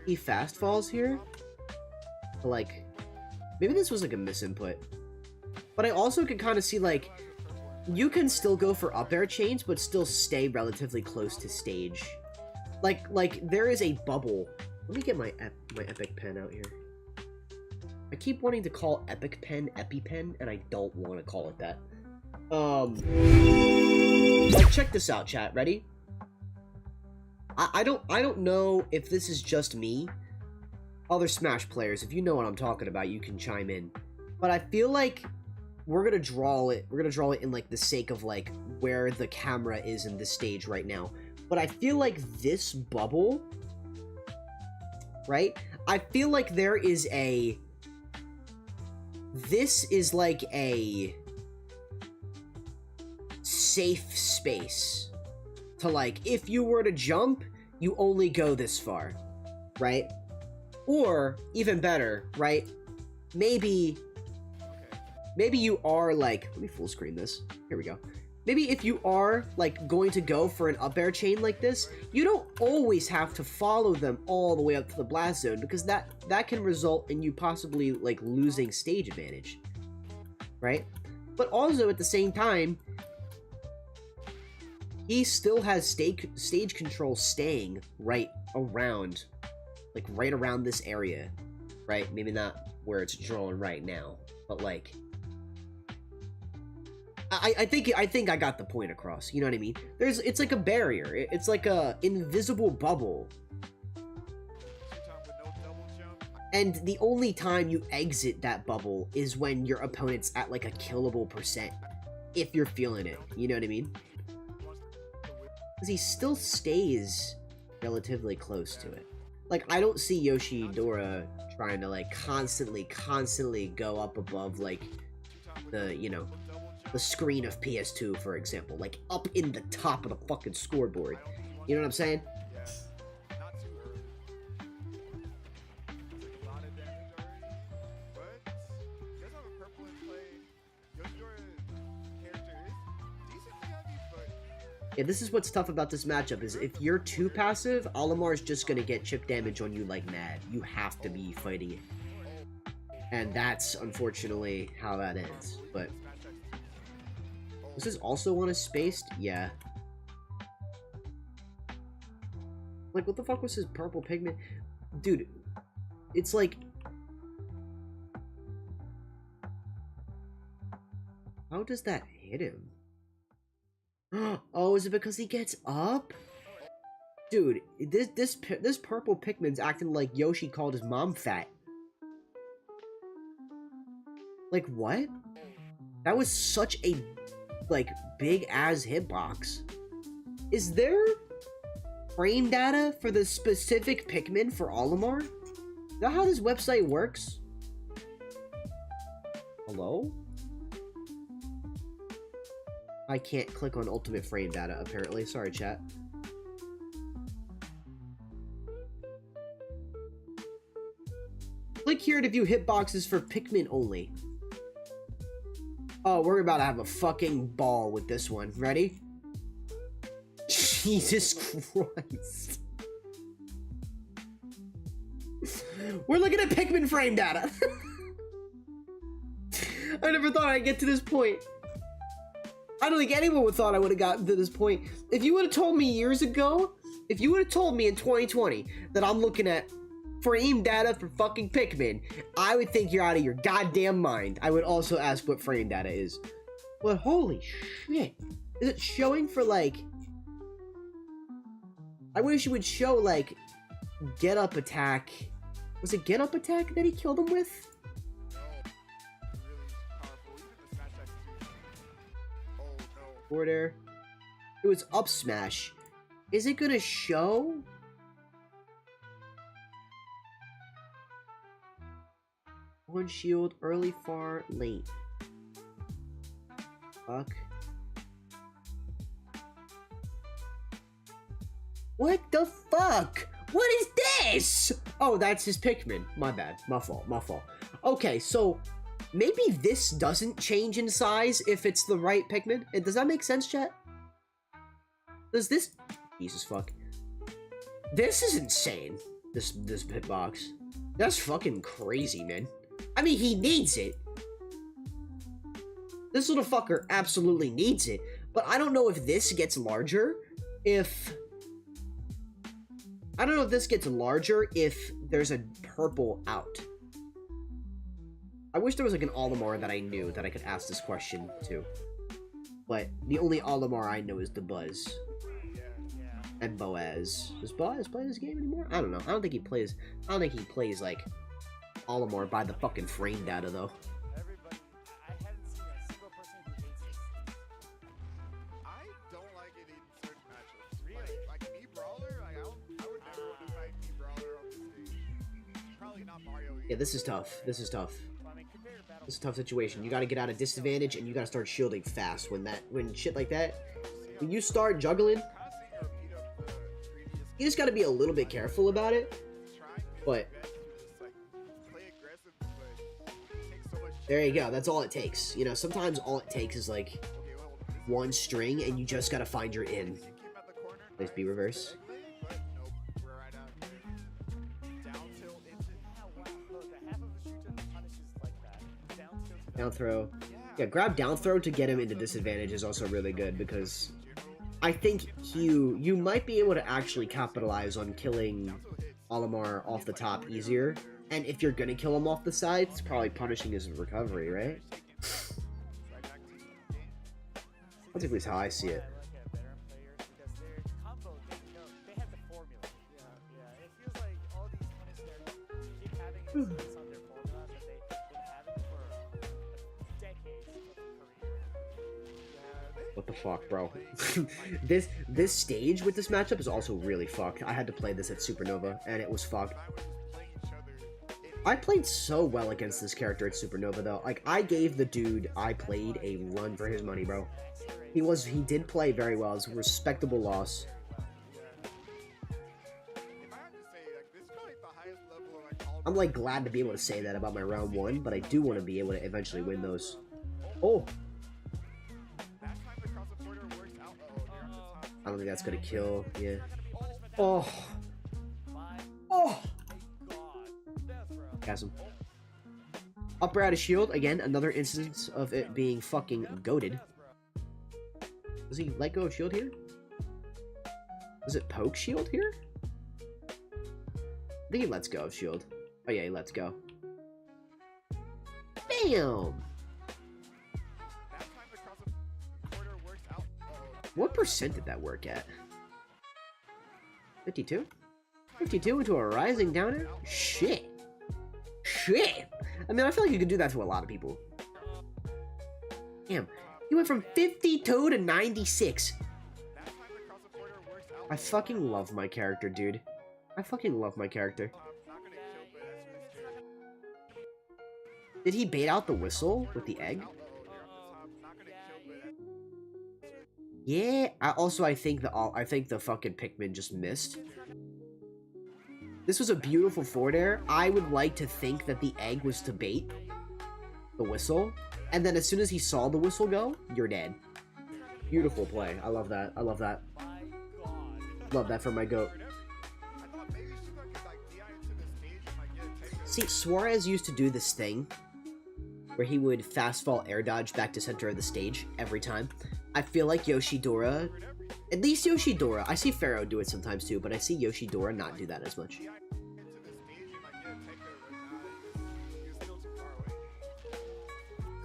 He fast falls here. Like, maybe this was like a misinput. But I also can kind of see like, you can still go for up air chains, but still stay relatively close to stage. Like there is a bubble. Let me get my epic pen out here. I keep wanting to call epic pen EpiPen, and I don't want to call it that. Like, check this out, chat. Ready? I don't know if this is just me. Other Smash players, if you know what I'm talking about, you can chime in. But I feel like we're gonna draw it in like the sake of like where the camera is in the stage right now. But I feel like this bubble, right? I feel like there is a... This is like a safe space to like, if you were to jump, you only go this far, right? Or, even better, right? Maybe you are like, let me full screen this. Here we go. Maybe if you are like going to go for an up air chain like this, you don't always have to follow them all the way up to the blast zone, because that can result in you possibly like losing stage advantage, right? But also at the same time, he still has stage control staying right around this area, right? Maybe not where it's drawn right now, but like, I think I got the point across. You know what I mean? It's like a barrier. It's like a invisible bubble. And the only time you exit that bubble is when your opponent's at like a killable %, if you're feeling it. You know what I mean? Because he still stays relatively close to it. Like, I don't see YOSHI trying to like constantly go up above like the, you know, the screen of PS2, for example, like up in the top of the fucking scoreboard. You know what I'm saying? Not too early. Took a lot of damage already, but he does have a purple in play. Yoshi's character is decently heavy, but Yeah, this is what's tough about this matchup, is if you're too passive, Olimar's just gonna get chip damage on you like mad. You have to be fighting it. And that's unfortunately how that ends, but... This is also on a spaced? Yeah. Like, what the fuck was his purple pigment? Dude, it's like... How does that hit him? Oh, is it because he gets up? Dude, this purple Pikmin's acting like Yoshi called his mom fat. Like, what? That was such a, like, big-ass hitbox. Is there frame data for the specific Pikmin for Olimar? Is that how this website works? Hello? I can't click on ultimate frame data, apparently. Sorry, chat. Click here to view hitboxes for Pikmin only. Oh, we're about to have a fucking ball with this one. Ready? Jesus Christ. We're looking at Pikmin frame data. I never thought I'd get to this point. I don't think anyone would thought I would have gotten to this point. If you would have told me years ago, if you would have told me in 2020 that I'm looking at frame data for fucking Pikmin, I would think you're out of your goddamn mind. I would also ask what frame data is. But holy shit. Is it showing for like... I wish it would show like get up attack. Was it get up attack that he killed him with? Forward air. It was up smash. Is it gonna show? One shield, early, far, late. Fuck. What the fuck? What is this? Oh, that's his Pikmin. My bad. My fault. My fault. Okay, so maybe this doesn't change in size if it's the right Pikmin. Does that make sense, chat? Does this... Jesus fuck. This is insane. This hitbox. That's fucking crazy, man. I mean, he needs it. This little fucker absolutely needs it. But I don't know if this gets larger I don't know if this gets larger if there's a purple out. I wish there was like an Olimar that I knew that I could ask this question to. But the only Olimar I know is the Buzz. And Boaz. Does Boaz play this game anymore? I don't know. I don't think he plays like Olimar by the fucking frame data though. Everybody, I haven't seen a single person who hates this. I don't like it in certain matchups. Really? Like me brawler, like I would never want to fight me brawler on the stage. Probably not Mario either. Yeah, this is tough. This is tough. Well, I mean, compared to Battle This is a tough situation. You gotta get out of disadvantage and you gotta start shielding fast when shit like that. When you start juggling, you just gotta be a little bit careful about it. But there you go. That's all it takes. You know, sometimes all it takes is like one string, and you just gotta find your in. Nice B reverse. Down throw. Yeah, grab down throw to get him into disadvantage is also really good because I think you might be able to actually capitalize on killing Olimar off the top easier. And if you're gonna kill him off the side, it's probably punishing his recovery, right? That's at least how I see it. What the fuck, bro? this stage with this matchup is also really fucked. I had to play this at Supernova, and it was fucked. I played so well against this character at Supernova, though. Like, I gave the dude I played a run for his money, bro. He did play very well. It was a respectable loss. I'm, like, glad to be able to say that about my round one, but I do want to be able to eventually win those. Oh! I don't think that's gonna kill. Yeah. Oh! Oh! Chasm. Upper out of shield. Again, another instance of it being fucking goated. Does he let go of shield here? Does it poke shield here? I think he lets go of shield. Oh yeah, he lets go. Bam! What percent did that work at? 52? 52 into a rising downer? Shit. Shit! I mean, I feel like you could do that to a lot of people. Damn. You went from 52 to 96. I fucking love my character, dude. I fucking love my character. Did he bait out the whistle with the egg? Yeah. I think the fucking Pikmin just missed. This was a beautiful forward air. I would like to think that the egg was to bait the whistle, and then as soon as he saw the whistle go, you're dead. Beautiful play. I love that. I love that. Love that for my goat. See, Suarez used to do this thing where he would fast fall air dodge back to center of the stage every time. I feel like Yoshidora, at least Yoshidora, I see Pharaoh do it sometimes too, but I see Yoshidora not do that as much.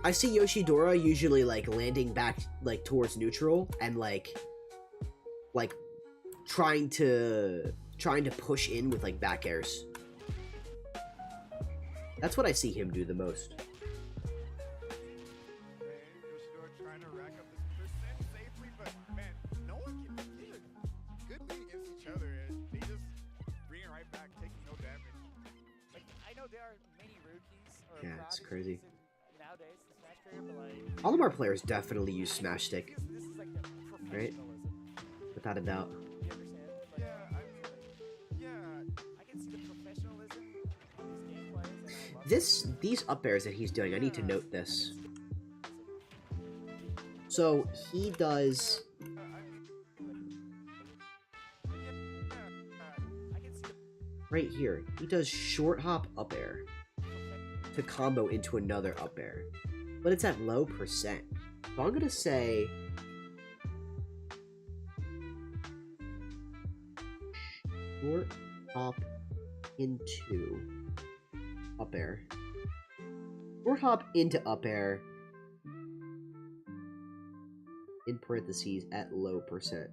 I see Yoshidora usually like landing back like towards neutral and like trying to push in with like back airs. That's what I see him do the most. Trying to rack up this percent safely, but man, no one can get a good lead like, Yeah, for it's obvious crazy. reasons nowadays, the Smash trigger, but like, All of our players definitely use Smash Stick, this is like the right? professionalism. Without a doubt. You understand? Like, Yeah, I mean, yeah. I can see the professionalism on these gameplays, and I love These up airs that he's doing, I need to note I this. can see So he does I can see the right here. He does short hop up air to combo into another up air, but it's at low percent. So I'm gonna say short hop into up air. Short hop into up air in parentheses at low percent.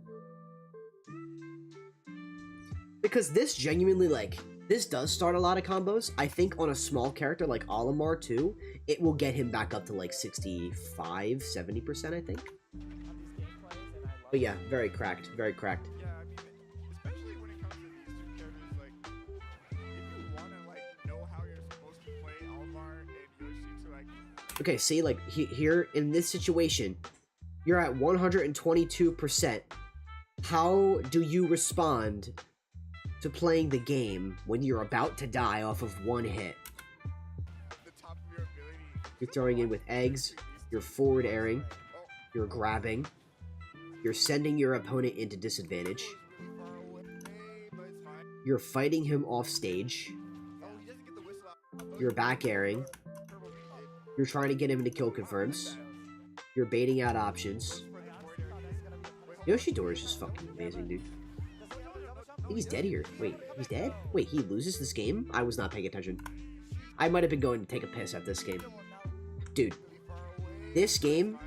Because this genuinely, like, this does start a lot of combos. I think on a small character like Olimar too, it will get him back up to like 65, 70%, I think. on these gameplays, and I love But yeah, very cracked, very cracked. Yeah, I mean, especially when it comes to these two characters, like, if you want to, like, know how you're supposed to play Alvar and Yoshi to, like... Okay, see, like, here, in this situation, you're at 122%. How do you respond to playing the game when you're about to die off of one hit? The top of your ability. You're throwing in with eggs, you're forward airing, you're grabbing, you're sending your opponent into disadvantage, you're fighting him off stage, you're back airing, you're trying to get him into kill confirms, you're baiting out options. Yoshidora is just fucking amazing, dude. I think he's dead here. Wait, he's dead? Wait, he loses this game? I was not paying attention. I might have been going to take a piss at this game. Dude, this game,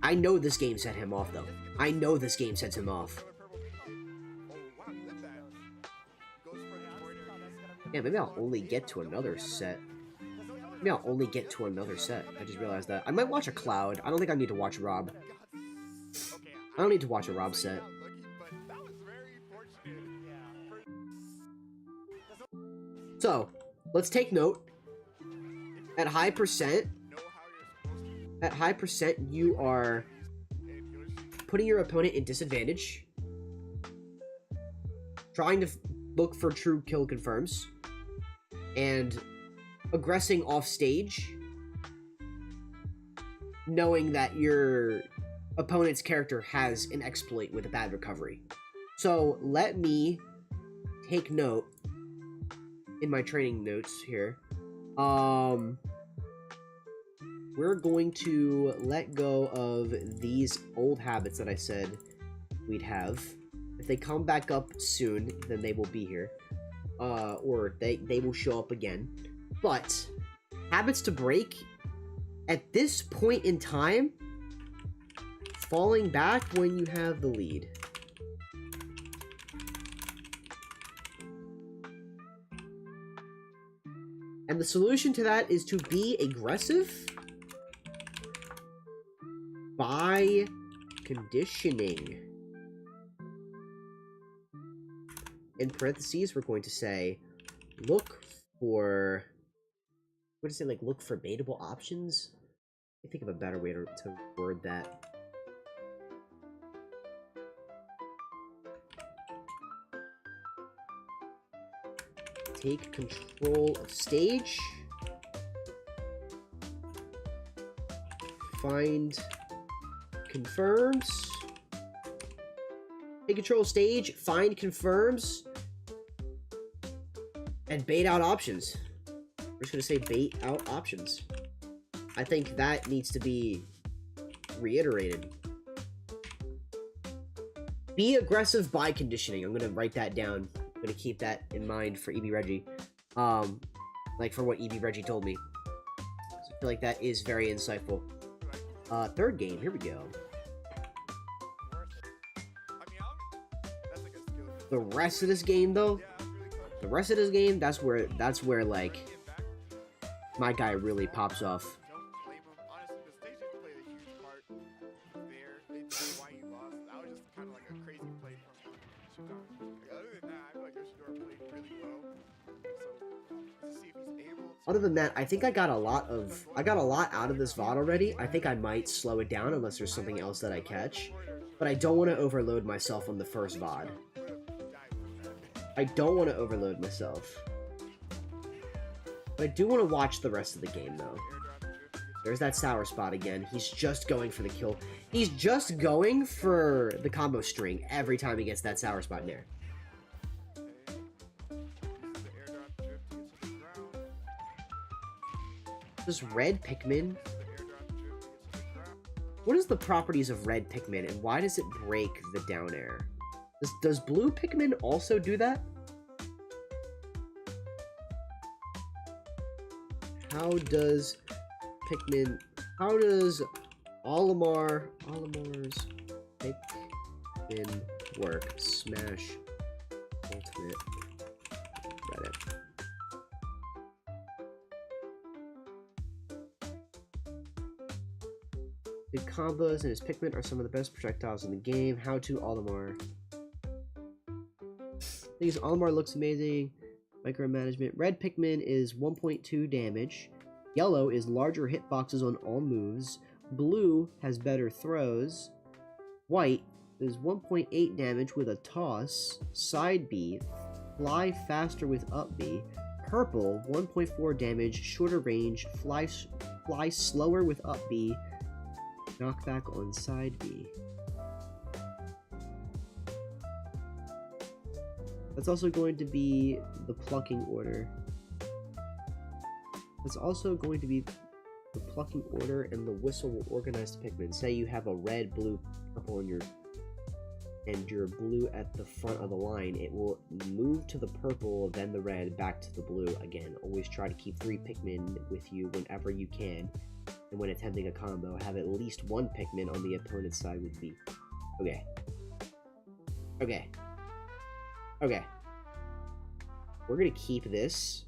I know this game set him off, though. I know this game sets him off. Yeah, maybe I'll only get to another set. Maybe I'll only get to another set. I just realized that. I might watch a Cloud. I don't think I need to watch Rob. I don't need to watch a Rob set. So, let's take note. At high percent, you are putting your opponent in disadvantage, trying to look for true kill confirms, and aggressing off stage, knowing that your opponent's character has an exploit with a bad recovery. So let me take note in my training notes here. We're going to let go of these old habits that I said we'd have. If they come back up soon, then they will be here. Or they will show up again. But habits to break at this point in time, falling back when you have the lead. And the solution to that is to be aggressive by conditioning. In parentheses, we're going to say, look for... What does it say, like, look for baitable options? I think of a better way to word that. Take control of stage. Find confirms. Take control of stage, find confirms, and bait out options. We're just gonna say bait out options. I think that needs to be reiterated. Be aggressive by conditioning. I'm gonna write that down. I'm gonna keep that in mind for EB Reggie. Like for what EB Reggie told me. So I feel like that is very insightful. Third game, here we go. The rest of this game, though, that's where like my guy really pops off. Other than that, I think I got a lot out of this VOD already. I think I might slow it down unless there's something else that I catch. But I don't want to overload myself on the first VOD. I don't want to overload myself. But I do want to watch the rest of the game, though. There's that sour spot again. He's just going for the kill. He's just going for the combo string every time he gets that sour spot in there. Does red Pikmin... What is the properties of red Pikmin, and why does it break the down air? Does blue Pikmin also do that? How does Pikmin... How does Olimar's Pikmin work? Smash Ultimate Reddit. Big combos and his Pikmin are some of the best projectiles in the game. How to Olimar. These Olimar looks amazing. Micromanagement. Red Pikmin is 1.2 damage. Yellow is larger hitboxes on all moves. Blue has better throws. White is 1.8 damage with a toss. Side B. Fly faster with up B. Purple 1.4 damage, shorter range. Fly slower with up B. Knockback on side B. That's also going to be the plucking order. That's also going to be the plucking order, and the whistle will organize the Pikmin. Say you have a red, blue, purple on your blue at the front of the line. It will move to the purple, then the red, back to the blue again. Always try to keep 3 Pikmin with you whenever you can. And when attempting a combo, have at least 1 Pikmin on the opponent's side with B. Okay. Okay. Okay. We're gonna keep this.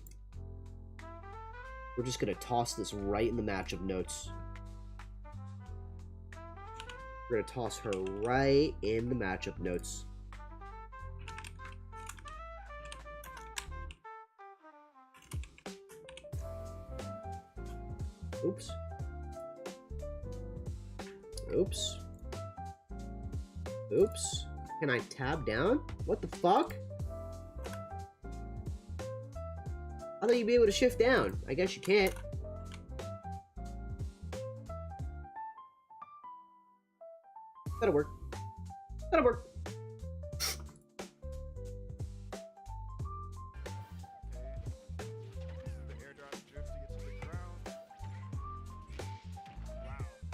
We're just gonna toss this right in the matchup notes. We're gonna toss her right in the matchup notes. Oops. Oops. Oops. Can I tab down? What the fuck? I thought you'd be able to shift down. I guess you can't. That'll work. That'll work.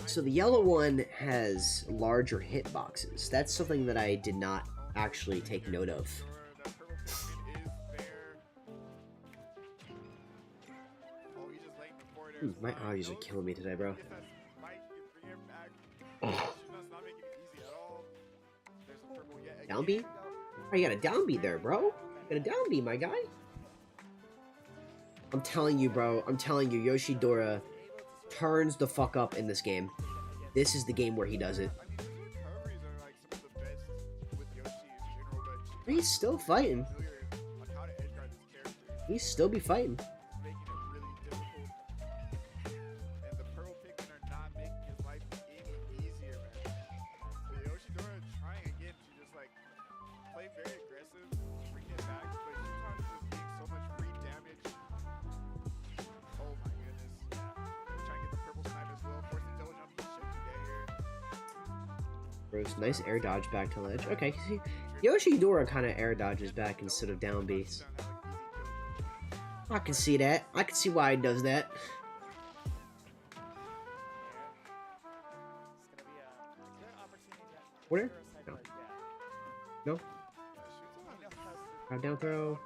So the yellow one has larger hitboxes. That's something that I did not actually take note of. My audios are killing me today, bro. Oh. Down B? Oh, you got a down B there, bro. You got a down B, my guy. I'm telling you, bro. I'm telling you, YOSHI turns the fuck up in this game. This is the game where he does it. He's still fighting. He's still be fighting. Nice air dodge back to ledge. Okay, see, YOSHI kind of air dodges back instead of down B's. I can see that. I can see why he does that. Where? No. No? Grab down throw.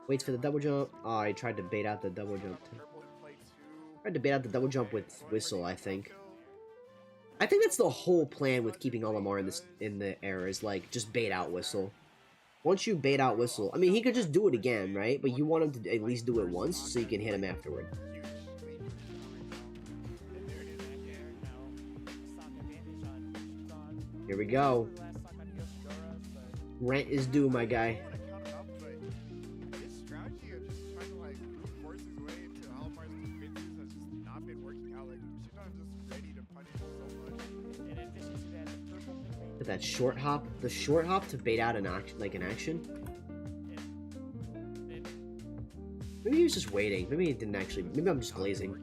Waits for the double jump. Oh, I tried to bait out the double jump. Tried to bait out the double jump with whistle, I think. I think that's the whole plan with keeping Olimar in the air, is like just bait out whistle. Once you bait out whistle, I mean, he could just do it again, right? But you want him to at least do it once so you can hit him afterward. Here we go. Rent is due, my guy. that short hop, the short hop to bait out an action. Maybe he was just waiting. Maybe he didn't actually. Maybe I'm just glazing.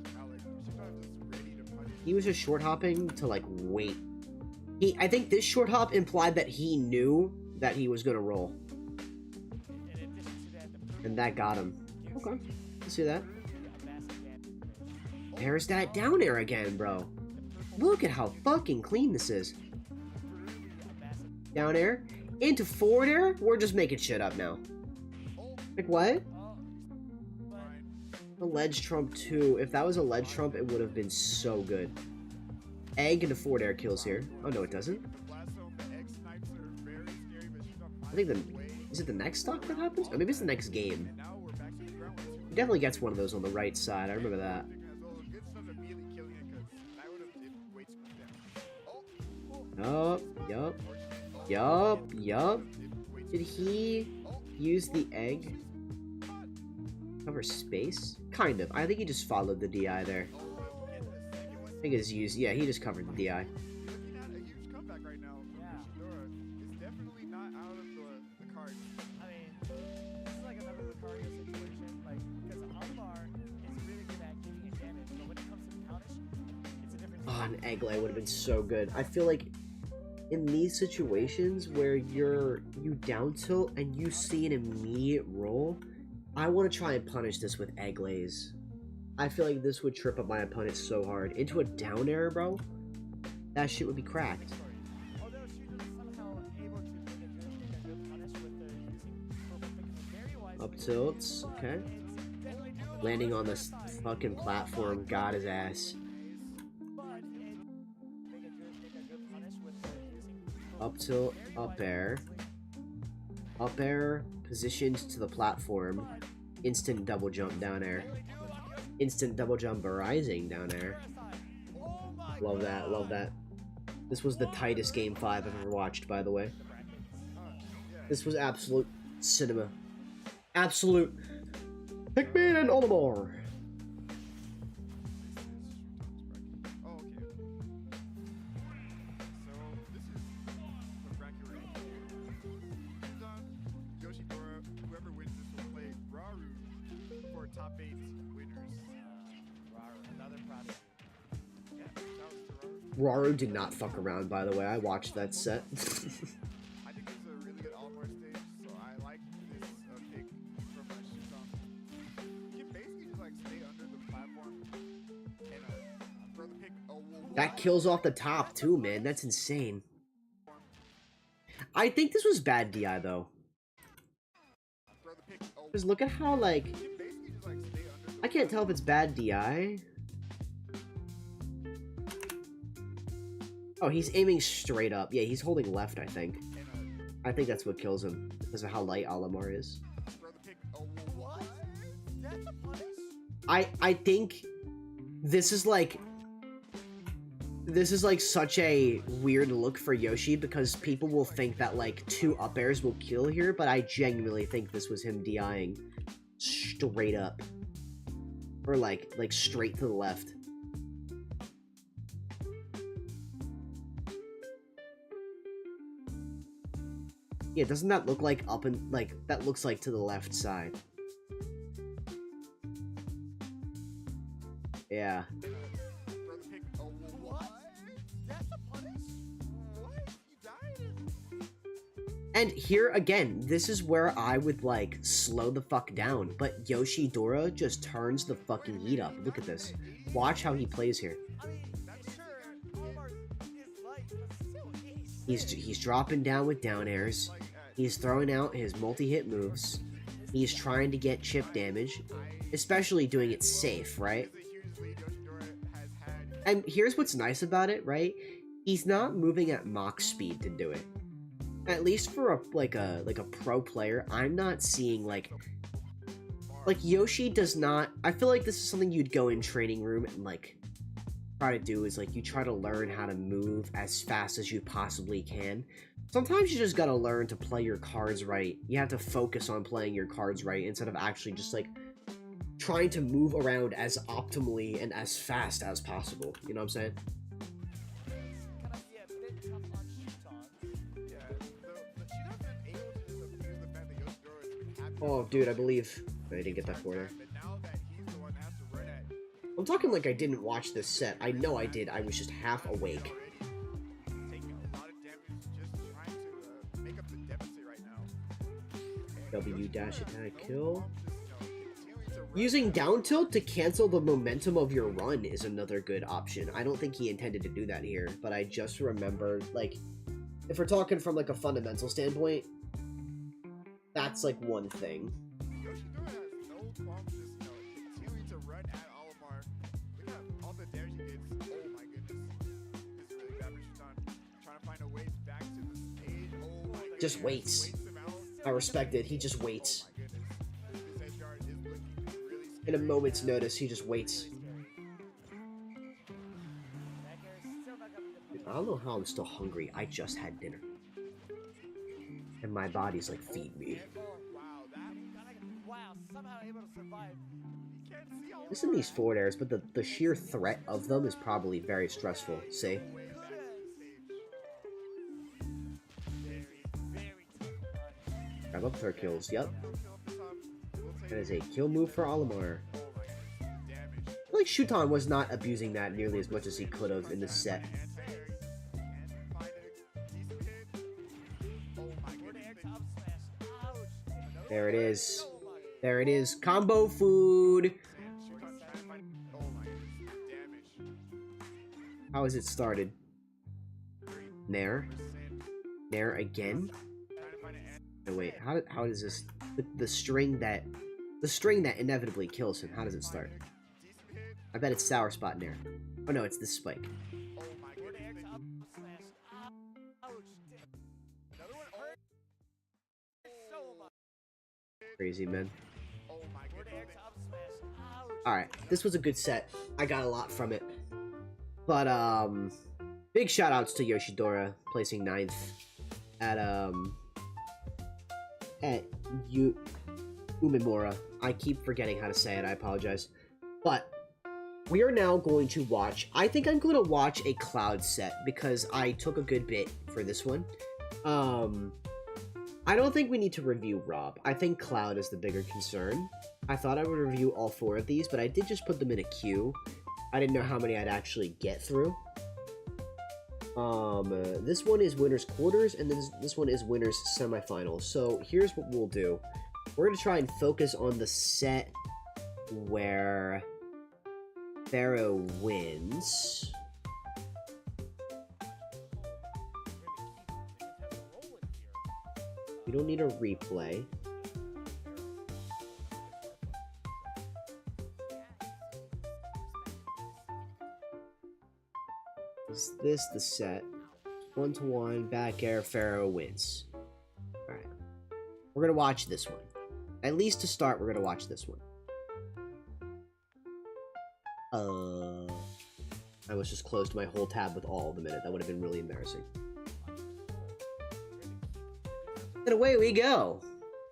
He was just short hopping to like wait. I think this short hop implied that he knew that he was gonna roll, and that got him. Okay, let's see that. There's that down air again, bro. Look at how fucking clean this is. Down air into forward air. We're just making shit up now. Like what? A ledge trump too. If that was a ledge trump, it would have been so good. Egg into forward air kills here. Oh no, it doesn't. I think is it the next stock that happens? Or maybe it's the next game. He definitely gets one of those on the right side. I remember that. Yup. Did he use the egg? Cover space? Kind of. I think he just followed the DI there. I think it's used. Yeah, he just covered the DI. Looking at a huge comeback right now. Yoshidora is definitely not out of the cards. I mean, this is like another Lucario situation, like, because Olimar is really good at giving it damage, but when it comes to punish, it's a different Oh, an egg lay would have been so good. I feel like in these situations where you down tilt and you see an immediate roll, I want to try and punish this with egg lays. I feel like this would trip up my opponent so hard. Into a down air, bro? That shit would be cracked. Although she was somehow able to make a good punish with the using purple pick very wise. Up tilts, okay. Landing on this fucking platform, got his ass. Up tilt, up air. Up air, positioned to the platform. Instant double jump down air. Instant double jump rising down air. Love that, love that. This was the tightest game 5 I've ever watched, by the way. This was absolute cinema. Absolute Pikmin and Olimar. Oh, okay. So this is the bracket rank. Yoshidora, whoever wins this will play Raru for top 8 winners. Another prodigy. Yeah, shout out to Raru. Raru did not fuck around, by the way. I watched that set. I think this is a really good Olimar stage, so I like this pick from Shiton. You can basically just like stay under the platform and throw the pick. Oh, That kills off the top, too, man. That's insane. I think this was bad DI, though. throw the pick. Oh, Because look at how, like... you can basically just like stay under the I can't tell if it's bad DI. Oh, he's aiming straight up. Yeah, he's holding left, I think. I think that's what kills him, because of how light Olimar is. throw the pick. Oh, what? That's a punish? I think this is like such a weird look for Yoshi, because people will think that like 2 up airs will kill here, but I genuinely think this was him DIing straight up. Or like straight to the left. Yeah, doesn't that look like up and like that looks like to the left side? Yeah. Throw the pick. Oh, what? That's a punish? What? You died? And here again, this is where I would like slow the fuck down, but Yoshidora just turns the fucking heat up. Look at this. Watch how he plays here. I mean, That's sure, Olimar is light, but still, He's dropping down with down airs. He's throwing out his multi-hit moves. He's trying to get chip damage, especially doing it safe, right? And here's what's nice about it, right? He's not moving at Mach speed to do it. At least for a pro player, I'm not seeing like Yoshi does not. I feel like this is something you'd go in training room and like try to do, is like you try to learn how to move as fast as you possibly can. Sometimes you just gotta learn to play your cards right. You have to focus on playing your cards right instead of actually just like trying to move around as optimally and as fast as possible. You know what I'm saying? kind of, yeah, a bit tough on Shiton. Oh, dude, I believe. I didn't get that for there. But now that he's the one that has to run at I'm talking like I didn't watch this set. I know I did. I was just half awake. already, taking a lot of damage, just trying to make up the deficit right now. W dash attack kill. Just, continuing to run Using down tilt to cancel the momentum of your run is another good option. I don't think he intended to do that here, but I just remembered, like, if we're talking from like a fundamental standpoint, that's like one thing. YOSHI has no problem just, continuing to run at Olimar. Look at all the damage he gets. Oh my goodness. This is really bad for Shuton. Trying to find a way back to the stage. Oh my goodness. Just waits. Waits him out. I respect it. He just waits. Oh my goodness. This edge guard is looking really scary. In a moment's notice, he just waits. Dude, I don't know how I'm still hungry. I just had dinner. And my body's like, feed me. Wow, Wow, somehow able to survive. you can't see all Listen to these forward airs, but the sheer threat of them is probably very stressful. See? the way back to the stage. Very, very tough run. Grab up third kills. Yep. Kill up the top. We'll take That is a kill move for Olimar. Oh my goodness. Damage. I feel like Shuton was not abusing that nearly as much as he could have in this set. There it is. There it is. Combo food. How is it started? Nair? Nair again? No, wait. How does this... The string that inevitably kills him. How does it start? I bet it's Sour Spot Nair. Oh no, it's this spike. Crazy, man. Alright, this was a good set. I got a lot from it. But, big shoutouts to Yoshidora placing 9th at UMEBURA. I keep forgetting how to say it, I apologize. But, we are now going to watch, I think I'm going to watch a Cloud set, because I took a good bit for this one. I don't think we need to review Rob. I think Cloud is the bigger concern. I thought I would review all 4 of these, but I did just put them in a queue. I didn't know how many I'd actually get through. This one is winner's quarters, and this one is winner's semifinals. So here's what we'll do. We're going to try and focus on the set where Pharaoh wins. We don't need a replay. Is this the set? 1-1, back air, Pharaoh wins. Alright. We're gonna watch this one. At least to start, we're gonna watch this one. I was just closed my whole tab with all of them in it. That would have been really embarrassing. And away we go!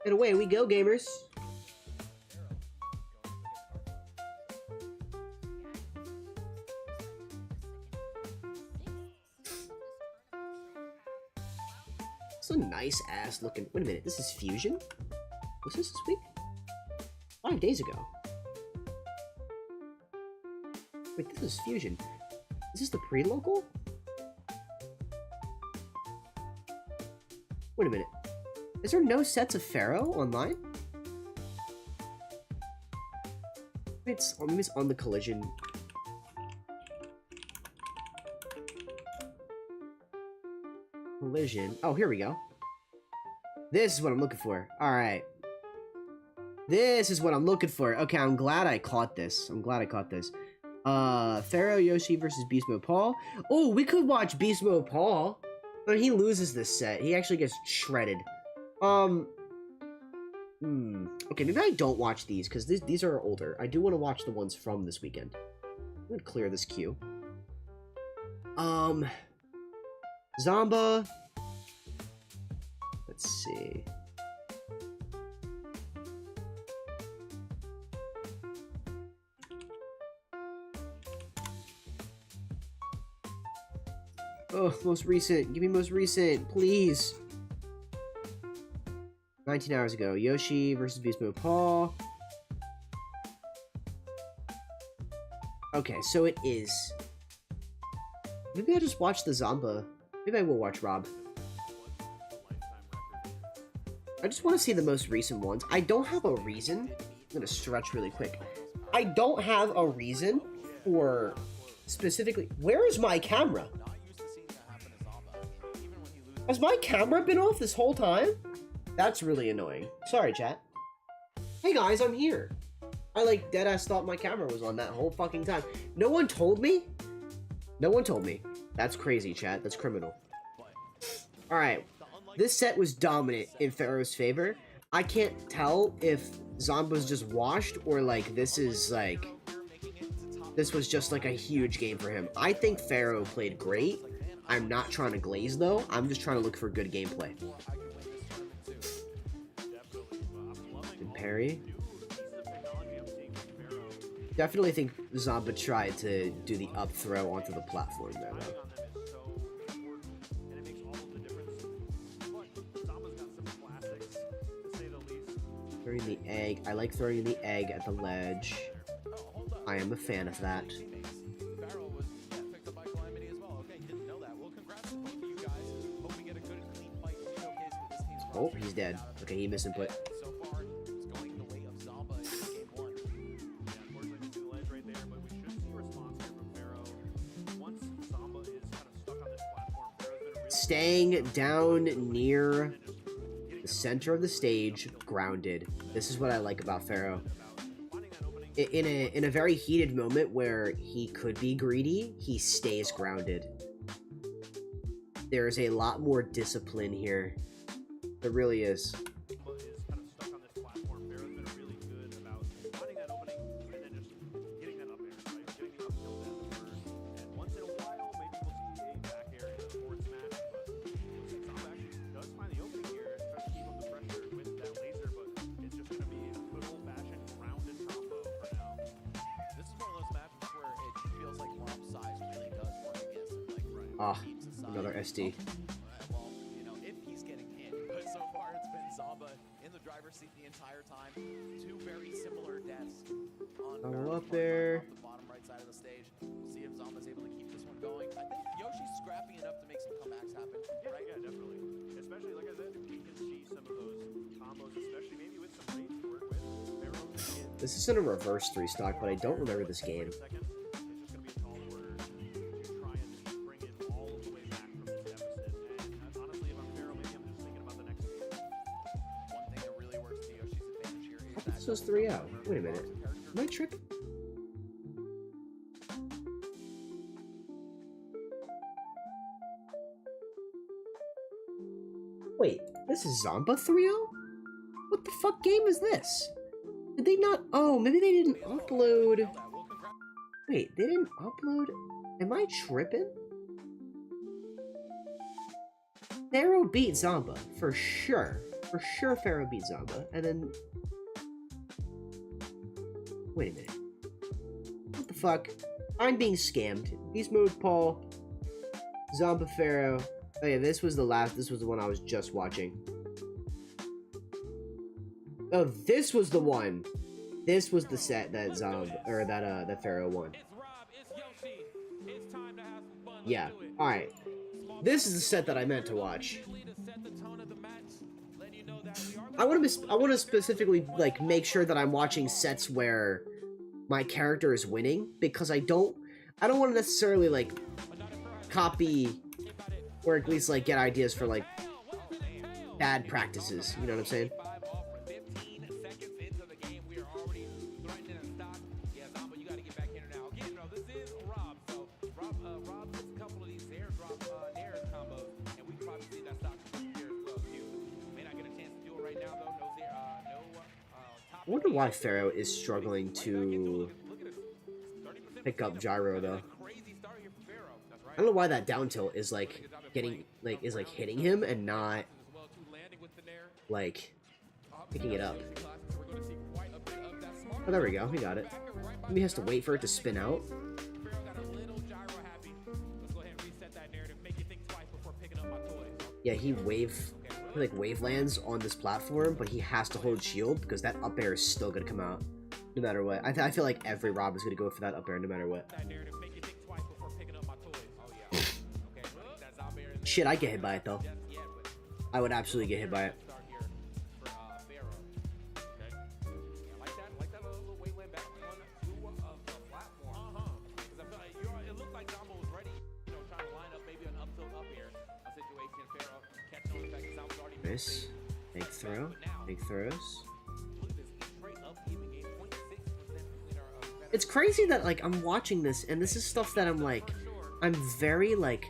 And away we go, gamers! It's a nice ass looking. Wait a minute, this is Fusion? Was this week? 5 days ago. Wait, this is Fusion. Is this the pre-local? Wait a minute. Is there no sets of Pharaoh online? Maybe it's on the collision. Collision. Oh, here we go. This is what I'm looking for. Alright. This is what I'm looking for. Okay, I'm glad I caught this. Pharaoh Yoshi versus Beast Mode Paul. Oh, we could watch Beast Mode Paul. But he loses this set. He actually gets shredded. Okay, maybe I don't watch these, because these are older. I do want to watch the ones from this weekend. I'm gonna clear this queue. Zamba. Let's see. Oh, most recent. Give me most recent, please. 19 hours ago. Yoshi versus Beast Mode Paul. Okay, so it is. Maybe I'll just watch the Zomba. Maybe I will watch Rob. I just want to see the most recent ones. I don't have a reason. I'm gonna stretch really quick. I don't have a reason for specifically. Where is my camera? Has my camera been off this whole time? That's really annoying. Sorry, chat. Hey guys, I'm here. I like deadass thought my camera was on that whole fucking time. No one told me? No one told me. That's crazy, chat. That's criminal. Alright. This set was dominant in Pharaoh's favor. I can't tell if Zomba's just washed or like this is like... This was just like a huge game for him. I think Pharaoh played great. I'm not trying to glaze though. I'm just trying to look for good gameplay. And parry. Definitely think Zomba tried to do the up throw onto the platform there though. Throwing the egg. I like throwing the egg at the ledge. I am a fan of that. Oh, he's dead. Okay, he missed input. Staying down near the center of the stage, grounded. This is what I like about Pharaoh. In a very heated moment where he could be greedy, he stays grounded. There is a lot more discipline here. There really is. Ah, another SD. Well, you know, if he's getting hit, but so far it's been Zomba in the driver's seat the entire time. Two very similar deaths on up there. the bottom right side of the stage. We'll see if Zomba's able to keep this one going. I think Yoshi's scrappy enough to make some comebacks happen. Yeah, right? yeah, definitely. Especially, like I said, we can see some of those combos, especially maybe with some range to work with. This isn't a reverse 3-stock, but I don't remember this game. This was 3-0. Wait a minute. Am I tripping? Wait, this is Zomba 3-0? What the fuck game is this? Did they not? Oh, maybe they didn't upload. Wait, they didn't upload? Am I tripping? Pharaoh beat Zomba, for sure. For sure Pharaoh beat Zomba, and then... Wait a minute. What the fuck? I'm being scammed. Beast Mode Paul, Zomba Pharaoh. Oh yeah, this was the one I was just watching. Oh, this was the one. This was the set that that Pharaoh won. Yeah. Alright. This is the set that I meant to watch. I want to specifically like make sure that I'm watching sets where my character is winning, because I don't want to necessarily like copy or at least like get ideas for like bad practices, you know what I'm saying? I wonder why Pharaoh is struggling to pick up gyro though. I don't know why that down tilt is like hitting him and not like picking it up. Oh, there we go. He got it. Maybe he has to wait for it to spin out. Yeah, he wave like wave lands on this platform, but he has to hold shield because that up air is still gonna come out no matter what. I feel like every Rob is gonna go for that up air no matter what. Shit, I get hit by it though. I would absolutely get hit by it. Nice. Big throw. Big throws. It's crazy that, like, I'm watching this, and this is stuff that I'm very, like,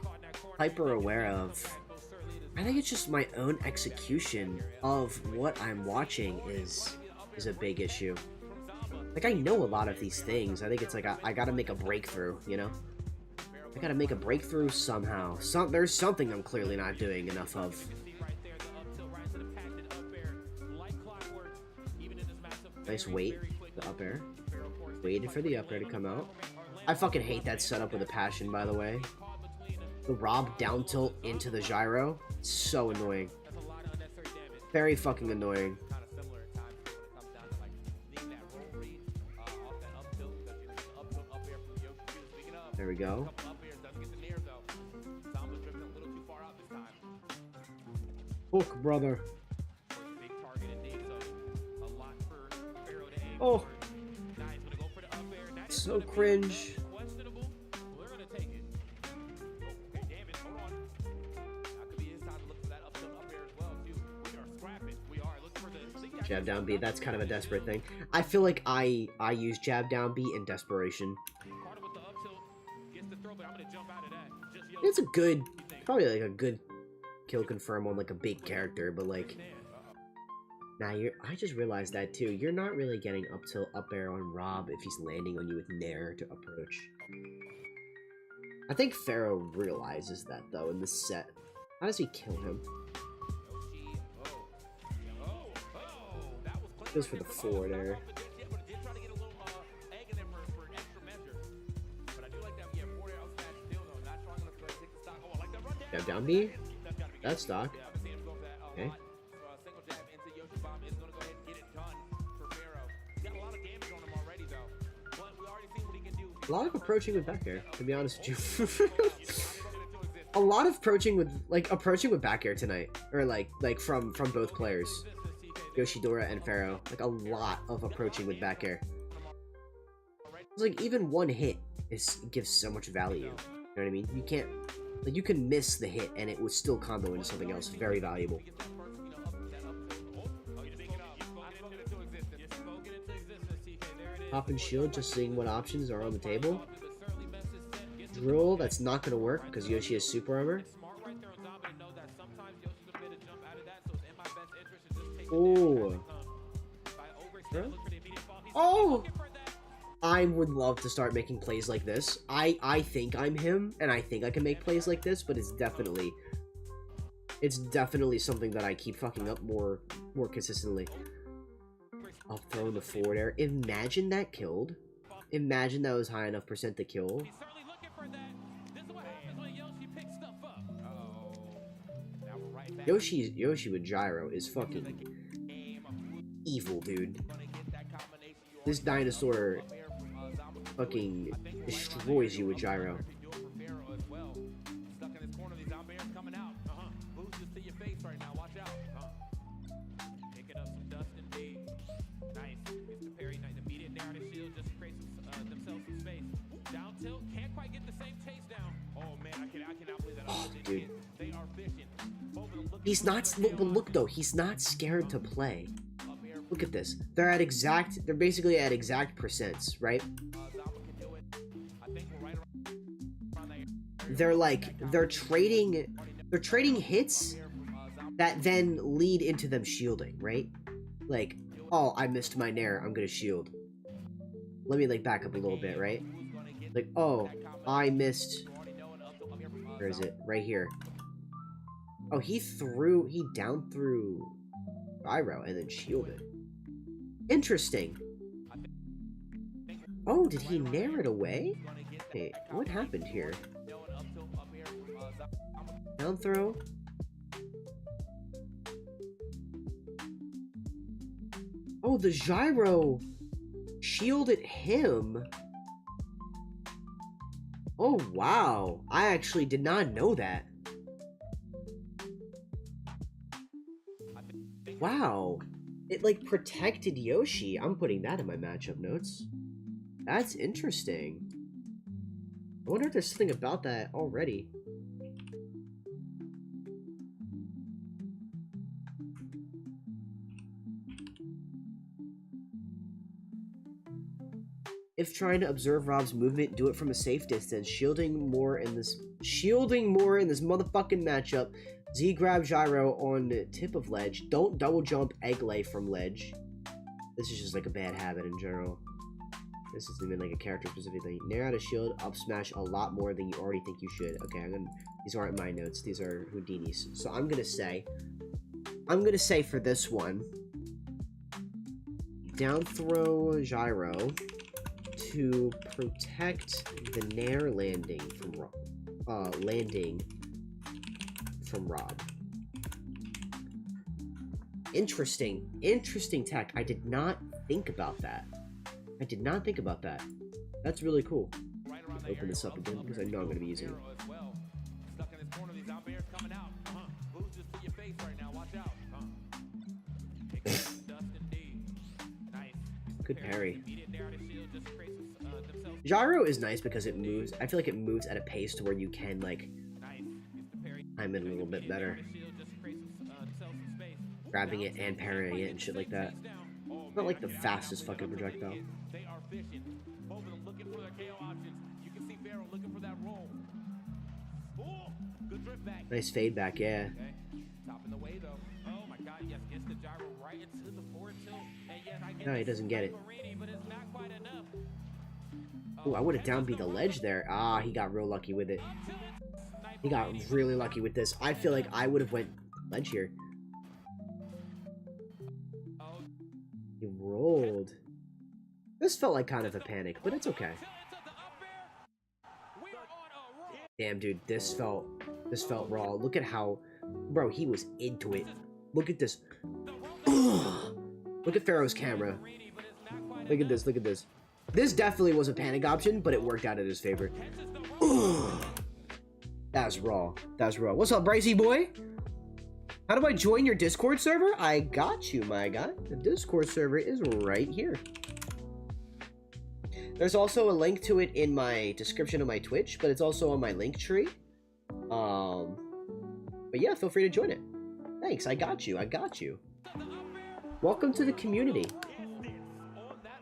hyper aware of. I think it's just my own execution of what I'm watching is a big issue. Like, I know a lot of these things. I think it's like, I gotta make a breakthrough, you know? I gotta make a breakthrough somehow. There's something I'm clearly not doing enough of. Nice wait, the up air. Waited for the up air to come out. I fucking hate that setup with a passion, by the way. The Rob down tilt into the gyro. So annoying. Very fucking annoying. There we go. Hook, brother. Oh. So cringe. Jab down B, that's kind of a desperate thing. I feel like I use jab down B in desperation. It's a good, probably like a good kill confirm on like a big character, but like, nah, I just realized that too. You're not really getting up tilt up air on Rob if he's landing on you with Nair to approach. I think Pharaoh realizes that though in the set. How does he kill him? Goes for the forward air. Jab down B. That's stock. Okay. A lot of approaching with back air, to be honest with you. A lot of approaching with back air tonight, or like from both players, Yoshidora and Pharaoh. Like a lot of approaching with back air. It's like even one hit gives so much value. You know what I mean? You can't, like, you can miss the hit and it would still combo into something else very valuable. Pop and shield, just seeing what options are on the table. Drill, that's not gonna work because Yoshi has super armor. Oh. Oh! I would love to start making plays like this. I think I'm him, and I think I can make plays like this, but it's definitely something that I keep fucking up more consistently. I'll throw in the forward air. Imagine that killed. Imagine that was high enough percent to kill. Yoshi with gyro is fucking evil, dude. This dinosaur fucking destroys you with gyro. Oh, dude. He's not, but look though, he's not scared to play. Look at this. They're basically at exact percents, right? They're trading hits that then lead into them shielding, right? Like, oh, I missed my Nair, I'm gonna shield. Let me like back up a little bit, right? Like, oh, I missed. Where is it? Right here. Oh, he down threw gyro and then shielded. Interesting. Oh, did he Nair it away? Hey, what happened here? Down throw. Oh, the gyro shielded him. Oh, wow. I actually did not know that. Wow. It, like, protected Yoshi. I'm putting that in my matchup notes. That's interesting. I wonder if there's something about that already. If trying to observe Rob's movement, do it from a safe distance. Shielding more in this motherfucking matchup. Z grab gyro on tip of ledge. Don't double jump egg lay from ledge. This is just like a bad habit in general. This isn't even like a character specific thing. Nair out a shield, up smash a lot more than you already think you should. Okay, these aren't my notes. These are Houdini's. So I'm gonna say for this one, down throw gyro to protect the Nair landing from Rob. Interesting tech. I did not think about that. That's really cool. Open this up again because I know I'm going to be using it. Good parry. Gyro is nice because it moves. I feel like it moves at a pace to where you can, like, time it a little bit better. Grabbing it and parrying it and shit like that. It's not like the fastest fucking projectile. Nice fade back, yeah. No, he doesn't get it. Ooh, I would have down beat the ledge there. Ah, he got real lucky with it. He got really lucky with this. I feel like I would have went ledge here. He rolled. This felt like kind of a panic, but it's okay. Damn, dude, this felt raw. Look at how, bro, he was into it. Look at this. Look at Pharaoh's camera. Look at this, look at this. This definitely was a panic option, but it worked out in his favor. That's raw. That's raw. What's up, Bricey boy? How do I join your Discord server? I got you, my guy. The Discord server is right here. There's also a link to it in my description of my Twitch, but it's also on my link tree. But yeah, feel free to join it. Thanks, I got you. I got you. Welcome to the community.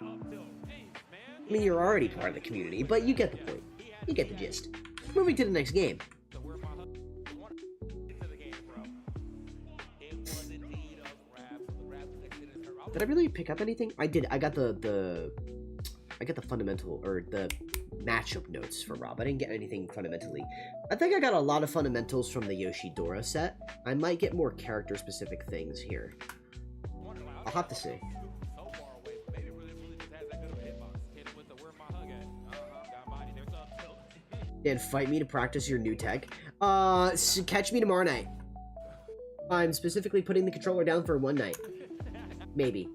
I mean, you're already part of the community, but you get the point. You get the gist. Moving to the next game. Did I really pick up anything? I did. I got the fundamental, or the matchup notes for Rob. I didn't get anything fundamentally. I think I got a lot of fundamentals from the Yoshi Dora set. I might get more character-specific things here. I'll have to see. Dan, fight me to practice your new tech. Catch me tomorrow night. I'm specifically putting the controller down for one night. Maybe.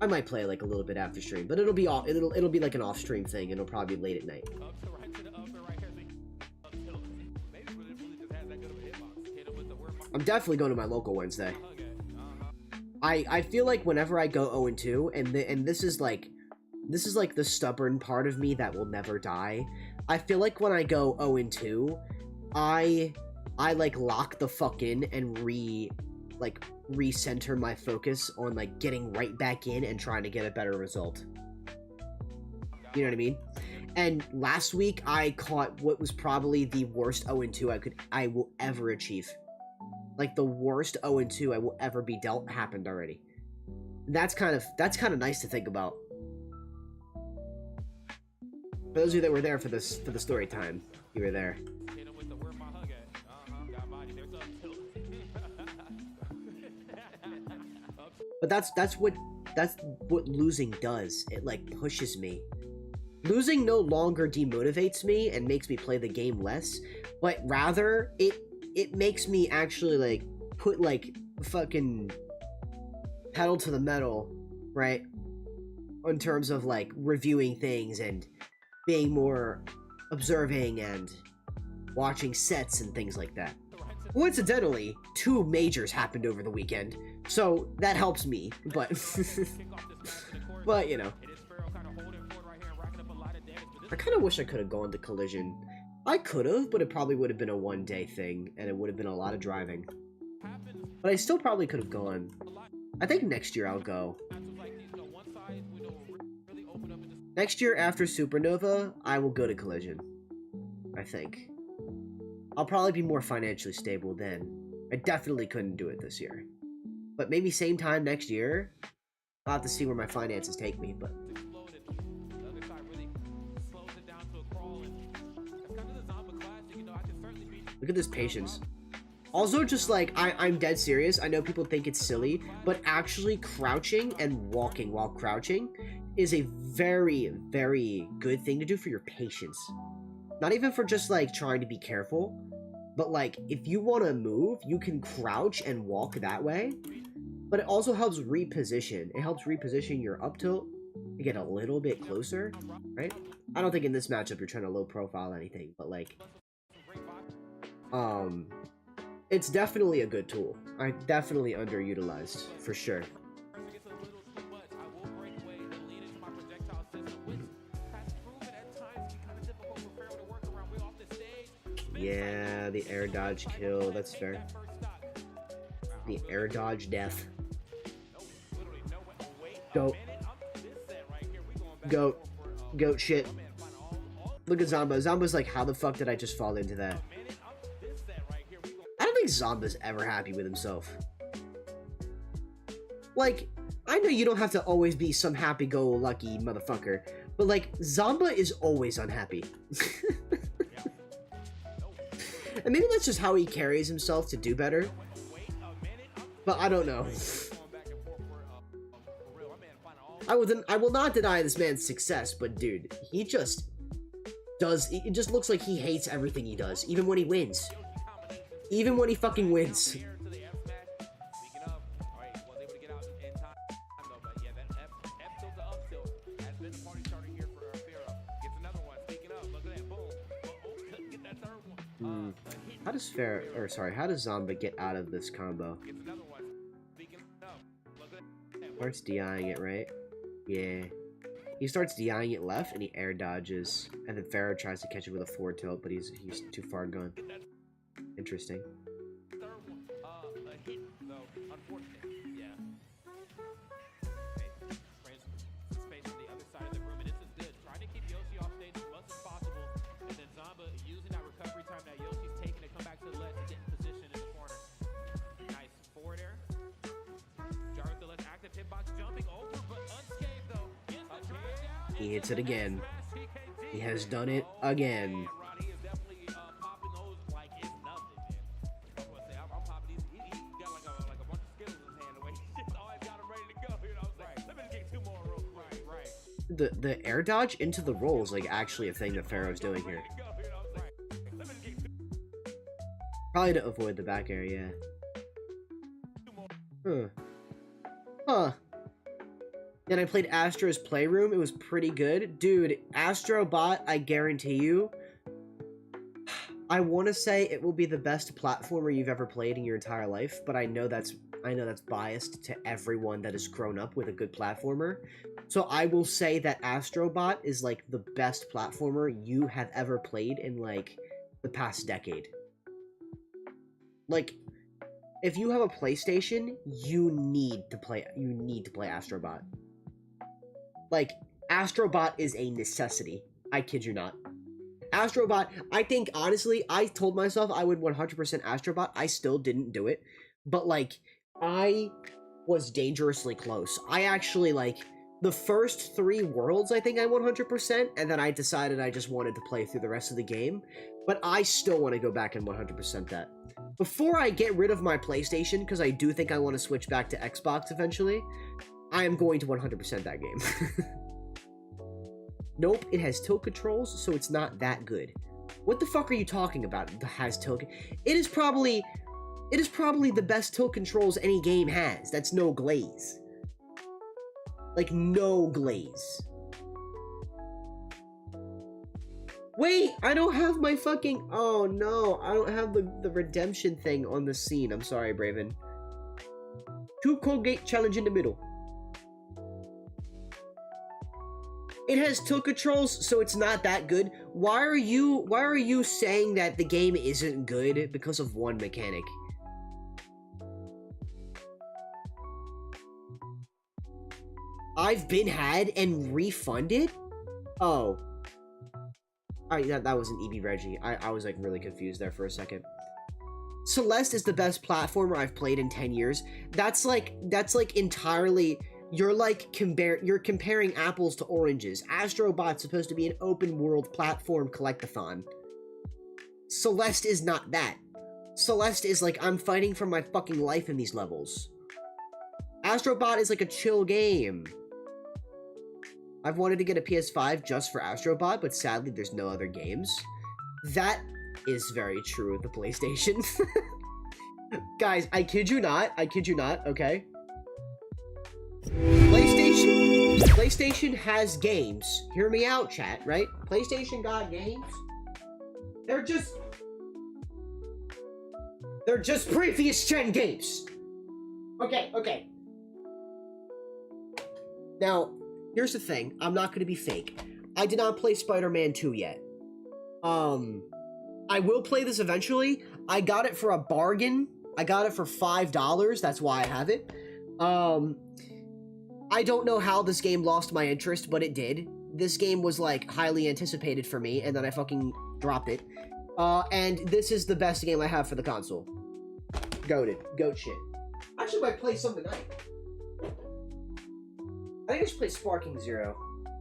I might play like a little bit after stream, but it'll be off. It'll be like an off-stream thing, and it'll probably be late at night. I'm definitely going to my local Wednesday. I feel like whenever I go 0-2, and this is like the stubborn part of me that will never die. I feel like when I go 0-2, I like lock the fuck in and recenter my focus on like getting right back in and trying to get a better result. You know what I mean? And last week I caught what was probably the worst 0-2 I will ever achieve. Like the worst 0-2 I will ever be dealt happened already. That's kind of nice to think about. For those of you that were there for the story time, you were there. But that's what losing does. It like pushes me. Losing no longer demotivates me and makes me play the game less, but rather it makes me actually like put like fucking pedal to the metal right? In terms of like reviewing things and being more observing and watching sets and things like that. Coincidentally, 2 majors happened over the weekend, so that helps me, but but you know. I kind of wish I could have gone to Collision. I could have, but it probably would have been a one-day thing, and it would have been a lot of driving. But I still probably could have gone. I think next year I'll go. Next year after Supernova, I will go to Collision. I think. I'll probably be more financially stable then. I definitely couldn't do it this year. But maybe same time next year, I'll have to see where my finances take me, but... Look at this patience. Also, just like, I'm dead serious. I know people think it's silly, but actually crouching and walking while crouching is a very, very good thing to do for your patience. Not even for just, like, trying to be careful, but, like, if you want to move, you can crouch and walk that way. But it also helps reposition. It helps reposition your up tilt to get a little bit closer, right? I don't think in this matchup you're trying to low profile anything, but, like, it's definitely a good tool. I definitely underutilized, for sure. Yeah, the air dodge kill, that's fair. The air dodge death. Goat. Goat. Goat shit. Look at Zomba. Zomba's like, how the fuck did I just fall into that? I don't think Zomba's ever happy with himself. Like, I know you don't have to always be some happy-go-lucky motherfucker, but like, Zomba is always unhappy. And maybe that's just how he carries himself to do better. But I don't know. I will not deny this man's success, but dude, he just does, it just looks like he hates everything he does, even when he wins. Even when he fucking wins. How does how does Zomba get out of this combo? Starts DIing it, right? Yeah. He starts DIing it left, and he air dodges, and then Pharaoh tries to catch it with a forward tilt, but he's too far gone. Interesting. He hits it again. He has done it again. The air dodge into the roll is like actually a thing that Pharaoh's doing here. Probably to avoid the back air, yeah. Huh. Then I played Astro's Playroom. It was pretty good. Dude, Astrobot, I guarantee you, I want to say it will be the best platformer you've ever played in your entire life, but I know that's biased to everyone that has grown up with a good platformer. So I will say that Astrobot is like the best platformer you have ever played in like the past decade. Like, if you have a PlayStation, you need to play Astrobot. Like, Astrobot is a necessity. I kid you not. Astrobot, I think, honestly, I told myself I would 100% Astrobot. I still didn't do it. But, like, I was dangerously close. I actually, like, the first 3 worlds, I think I 100%, and then I decided I just wanted to play through the rest of the game. But I still want to go back and 100% that. Before I get rid of my PlayStation, because I do think I want to switch back to Xbox eventually, I am going to 100% that game. Nope, it has tilt controls, so it's not that good. What the fuck are you talking about? It has tilt. It is probably the best tilt controls any game has. That's no glaze. Like, no glaze. Wait, I don't have my fucking... Oh, no. I don't have the redemption thing on the scene. I'm sorry, Braven. 2 Colgate challenge in the middle. It has tilt controls, so it's not that good. Why are you saying that the game isn't good because of one mechanic? I've been had and refunded? Oh. Alright, that was an EB Reggie. I was like really confused there for a second. Celeste is the best platformer I've played in 10 years. That's like entirely... You're comparing apples to oranges. Astrobot's supposed to be an open world platform collectathon. Celeste is not that. Celeste is like, I'm fighting for my fucking life in these levels. Astrobot is like a chill game. I've wanted to get a PS5 just for Astrobot, but sadly there's no other games. That is very true of the PlayStation. Guys, I kid you not, okay? PlayStation has games. Hear me out, chat, right? PlayStation got games. They're just previous gen games. Okay. Now, here's the thing. I'm not gonna be fake. I did not play Spider-Man 2 yet. I will play this eventually. I got it for a bargain. I got it for $5. That's why I have it. I don't know how this game lost my interest, but it did. This game was, like, highly anticipated for me, and then I fucking dropped it. And this is the best game I have for the console. Goated. Goat shit. I actually might play some tonight. I think I should play Sparking Zero.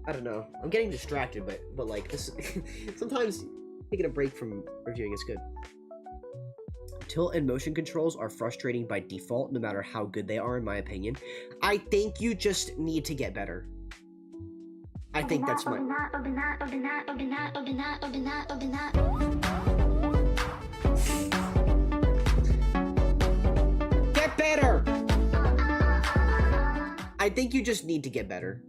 I don't know. I'm getting distracted, but like, this... sometimes taking a break from reviewing is good. Tilt and motion controls are frustrating by default, no matter how good they are, in my opinion. I think you just need to get better. I think that's my... Get better! I think you just need to get better.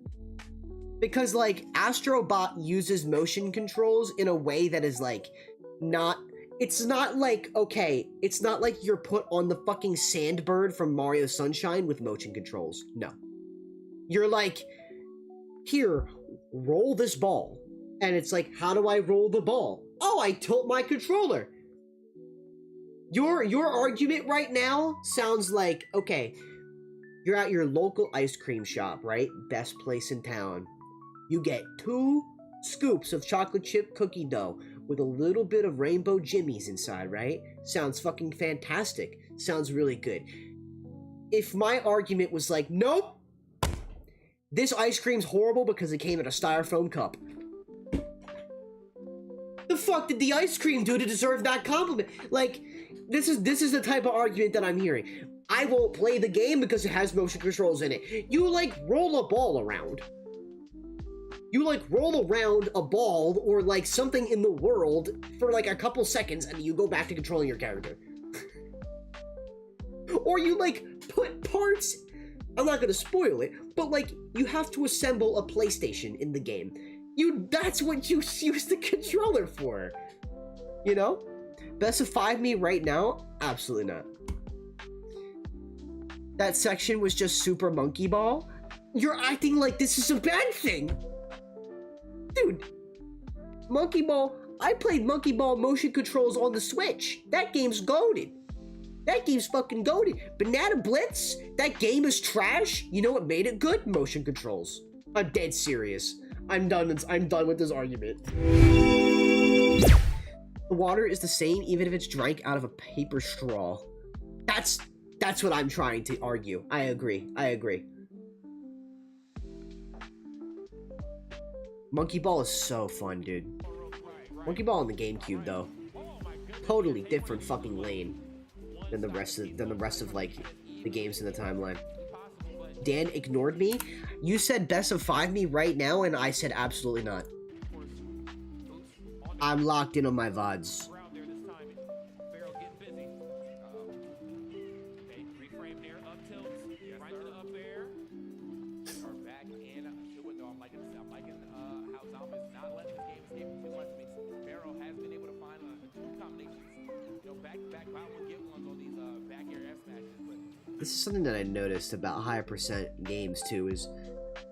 Because, like, Astrobot uses motion controls in a way that is, like, not... It's not like, okay, it's not like you're put on the fucking Sandbird from Mario Sunshine with motion controls. No. You're like, here, roll this ball. And it's like, how do I roll the ball? Oh, I tilt my controller. Your argument right now sounds like, okay, you're at your local ice cream shop, right? Best place in town. You get 2 scoops of chocolate chip cookie dough with a little bit of rainbow jimmies inside, right? Sounds fucking fantastic. Sounds really good. If my argument was like, nope, this ice cream's horrible because it came in a styrofoam cup. The fuck did the ice cream do to deserve that compliment? Like, this is the type of argument that I'm hearing. I won't play the game because it has motion controls in it. You, like, roll a ball around. You, like, roll around a ball or, like, something in the world for, like, a couple seconds and you go back to controlling your character. Or you, like, put parts... I'm not gonna spoil it, but, like, you have to assemble a PlayStation in the game. That's what you use the controller for. You know? Best of 5 me right now? Absolutely not. That section was just Super Monkey Ball? You're acting like this is a bad thing! Dude, Monkey Ball, I played Monkey Ball motion controls on the Switch. That game's goated. That game's fucking goated. Banana Blitz, that game is trash. You know what made it good? Motion controls. I'm dead serious. I'm done with this argument. The water is the same even if it's drank out of a paper straw. That's what I'm trying to argue. I agree. Monkey Ball is so fun, dude. Monkey Ball on the GameCube, though, totally different fucking lane than the rest of like the games in the timeline. Dan ignored me. You said best of 5 me right now, and I said absolutely not. I'm locked in on my VODs. this is something that I noticed about higher percent games too. Is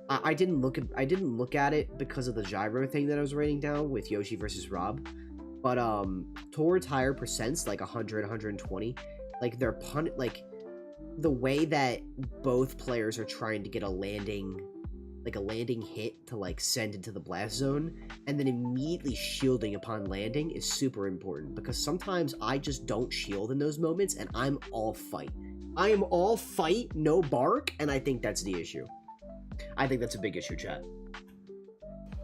I didn't look at it because of the gyro thing that I was writing down with Yoshi versus Rob, but towards higher percents like 100, 120, like like the way that both players are trying to get a landing hit to like send into the blast zone and then immediately shielding upon landing is super important, because sometimes I just don't shield in those moments and I'm all fight. I am all fight, no bark, and I think that's the issue. I think that's a big issue, chat.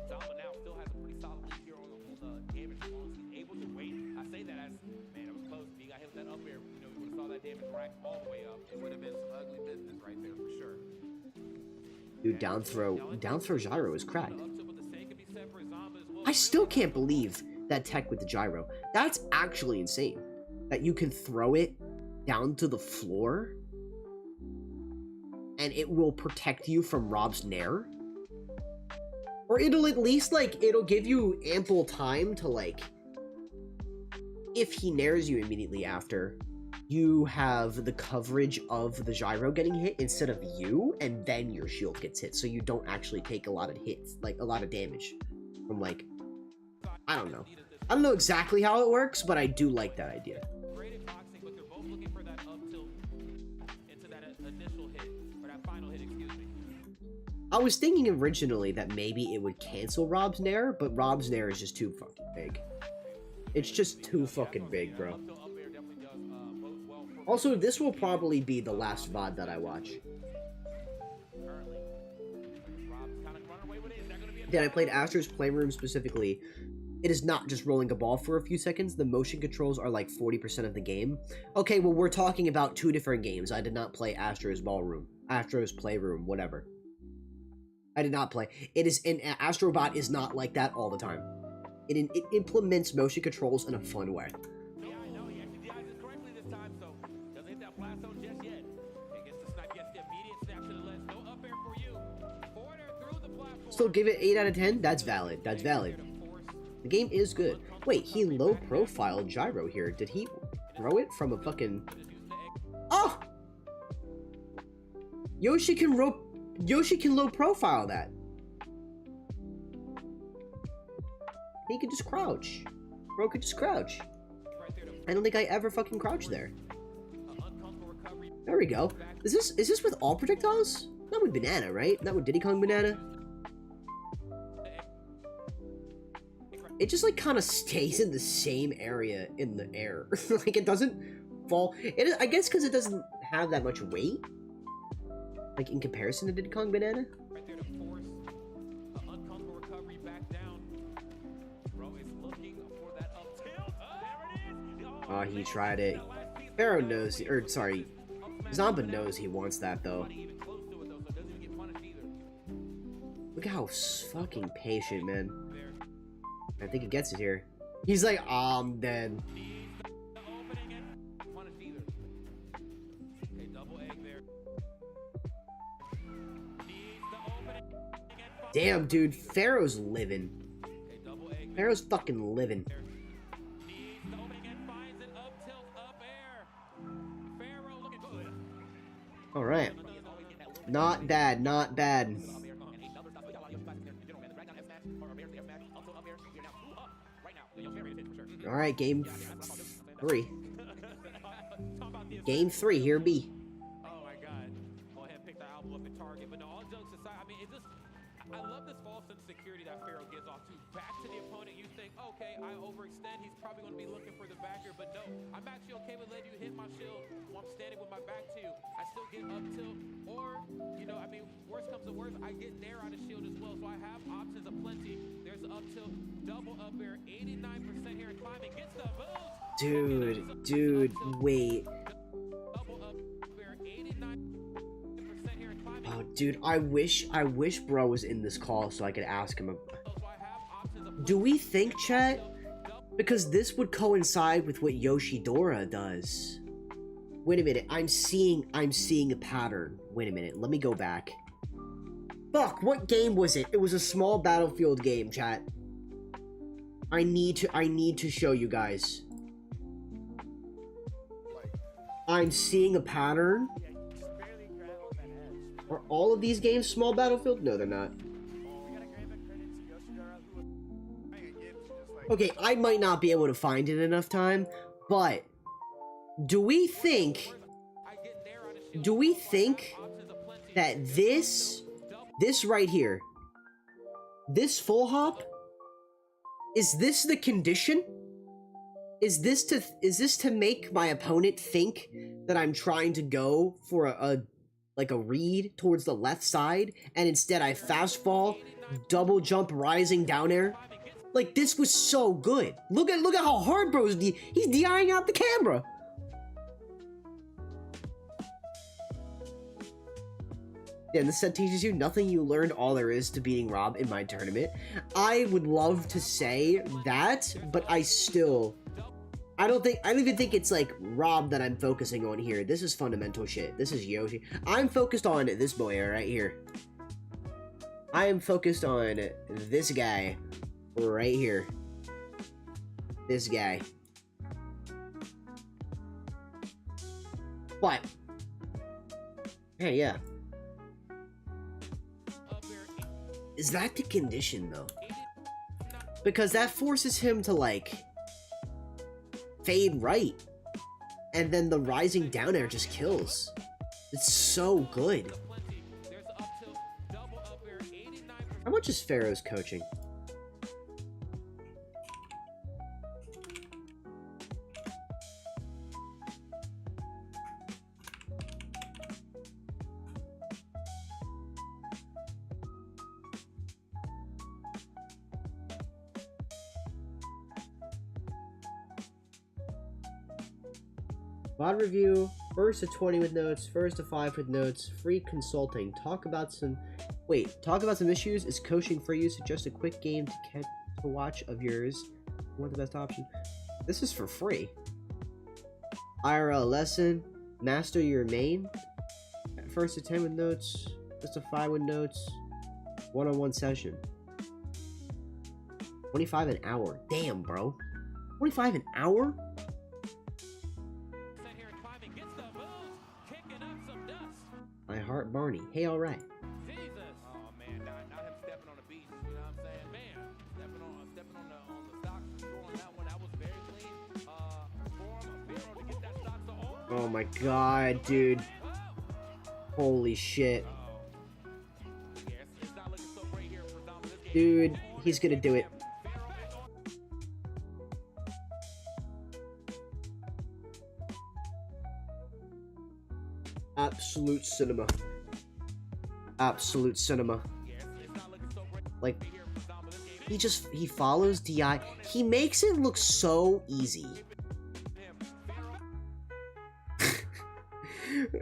Zamba now still has a pretty solid lead here on the damage as long as he's able to wait. I say that as, man, it was close. If he got hit with that up air, you know, we would have saw that damage rack all the way up. It would have been some ugly business right there for sure. Dude, down throw gyro is cracked. I still can't believe that tech with the gyro. That's actually insane. That you can throw it down to the floor and it will protect you from Rob's nair. Or it'll at least, like, it'll give you ample time to, like, if he nairs you immediately after, you have the coverage of the gyro getting hit instead of you, and then your shield gets hit, so you don't actually take a lot of hits, like, a lot of damage from, like, I don't know. I don't know exactly how it works, but I do like that idea. Great at boxing, but they're both looking for that up tilt into that initial hit, or that final hit, excuse me. I was thinking originally that maybe it would cancel Rob's nair, but Rob's nair is just too fucking big. It's just too fucking big, bro. Also, this will probably be the last VOD that I watch. Then I played Astro's Playroom specifically. It is not just rolling a ball for a few seconds. The motion controls are like 40% of the game. Okay, well, we're talking about two different games. I did not play Astro's Ballroom. Astro's Playroom, whatever. I did not play. It is in Astrobot is not like that all the time. It implements motion controls in a fun way. Yeah, I know. He actually DIs it correctly this time, so doesn't hit that blast zone just yet. He gets the snipe, gets the immediate snap to the left. No up air for you. Forwarder through the platform. Still give it 8 out of 10? That's valid. That's valid. The game is good. Wait, he low profile gyro here. Did he throw it from a fucking... Oh! Yoshi can low profile that. He could just crouch. Bro could just crouch. I don't think I ever fucking crouched there. There we go. Is this with all projectiles? Not with banana, right? Not with Diddy Kong banana. It just like kind of stays in the same area in the air. Like it doesn't fall. I guess because it doesn't have that much weight. Like in comparison to Diddy Kong banana. Right there to force an uncomfortable recovery back down. Bro is looking for that up tilt. There it is. Oh, he tried it. Pharaoh knows, or sorry, Zamba knows he wants that though. Look at how fucking patient, man. I think he gets it here. He's like, I'm dead. Damn, dude, Pharaoh's living. Pharaoh's fucking living. Alright. Not bad, not bad. Alright, game 3. Game 3, here be. Oh my god. Go ahead and pick the album up and target. But no, all jokes aside, I mean, it's just, I love this false sense of security that Pharaoh gives off too. Back to the opponent, you think, okay, I overextend. He's probably going to be looking for the back here. But no, I'm actually okay with letting you hit my shield while I'm standing with my back to you. I still get up tilt. Or, you know, I mean, worst comes to worst, I get nair out of shield as well. So I have options aplenty. There's the up tilt, double up air, 89% here in climbing. Gets the boost. Dude, wait. Oh, dude, I wish bro was in this call so I could ask him. Do we think, chat? Because this would coincide with what Yoshidora does. Wait a minute, I'm seeing a pattern. Wait a minute, let me go back. Fuck, what game was it? It was a small Battlefield game, chat. I need to show you guys. I'm seeing a pattern Are all of these games small battlefield? No, they're not. We gotta give a credit to Yoshidara, who was I ain't getting just like Okay, I might not be able to find it in enough time, but do we think that this right here, this full hop, is this the condition? Is this to make my opponent think that I'm trying to go for a read towards the left side, and instead I fastball, double jump, rising down air? Like, this was so good. Look at how hard bro's he's DIing out the camera. Yeah, and this set teaches you nothing. You learned all there is to beating Rob in my tournament. I would love to say that, but I don't even think it's like Rob that I'm focusing on here. This is fundamental shit. This is Yoshi. I'm focused on this boy right here. I am focused on this guy right here. This guy. But hey, yeah. Is that the condition though? Because that forces him to like fade right, and then the rising down air just kills. It's so good. How much is Pharaoh's coaching? VOD review, first to 20 with notes, first to 5 with notes, free consulting. Talk about some issues. Is coaching for you? Suggest a quick game to watch of yours. What the best option? This is for free. IRL lesson, master your main. First to 10 with notes, first to 5 with notes, one-on-one session. 25 an hour. Damn, bro. 25 an hour? I heart Barney. Hey, alright. Jesus. Oh man, not him stepping on the beach. You know what I'm saying? Man, stepping on the stocks, scoring that one. That was very clean. Pharaoh to get that stocks to all. Oh my god, dude. Holy shit. Yeah, it's not looking so great here for Zombo. This game. Dude, he's gonna do it. Absolute cinema. Absolute cinema. Like, he follows DI. He makes it look so easy.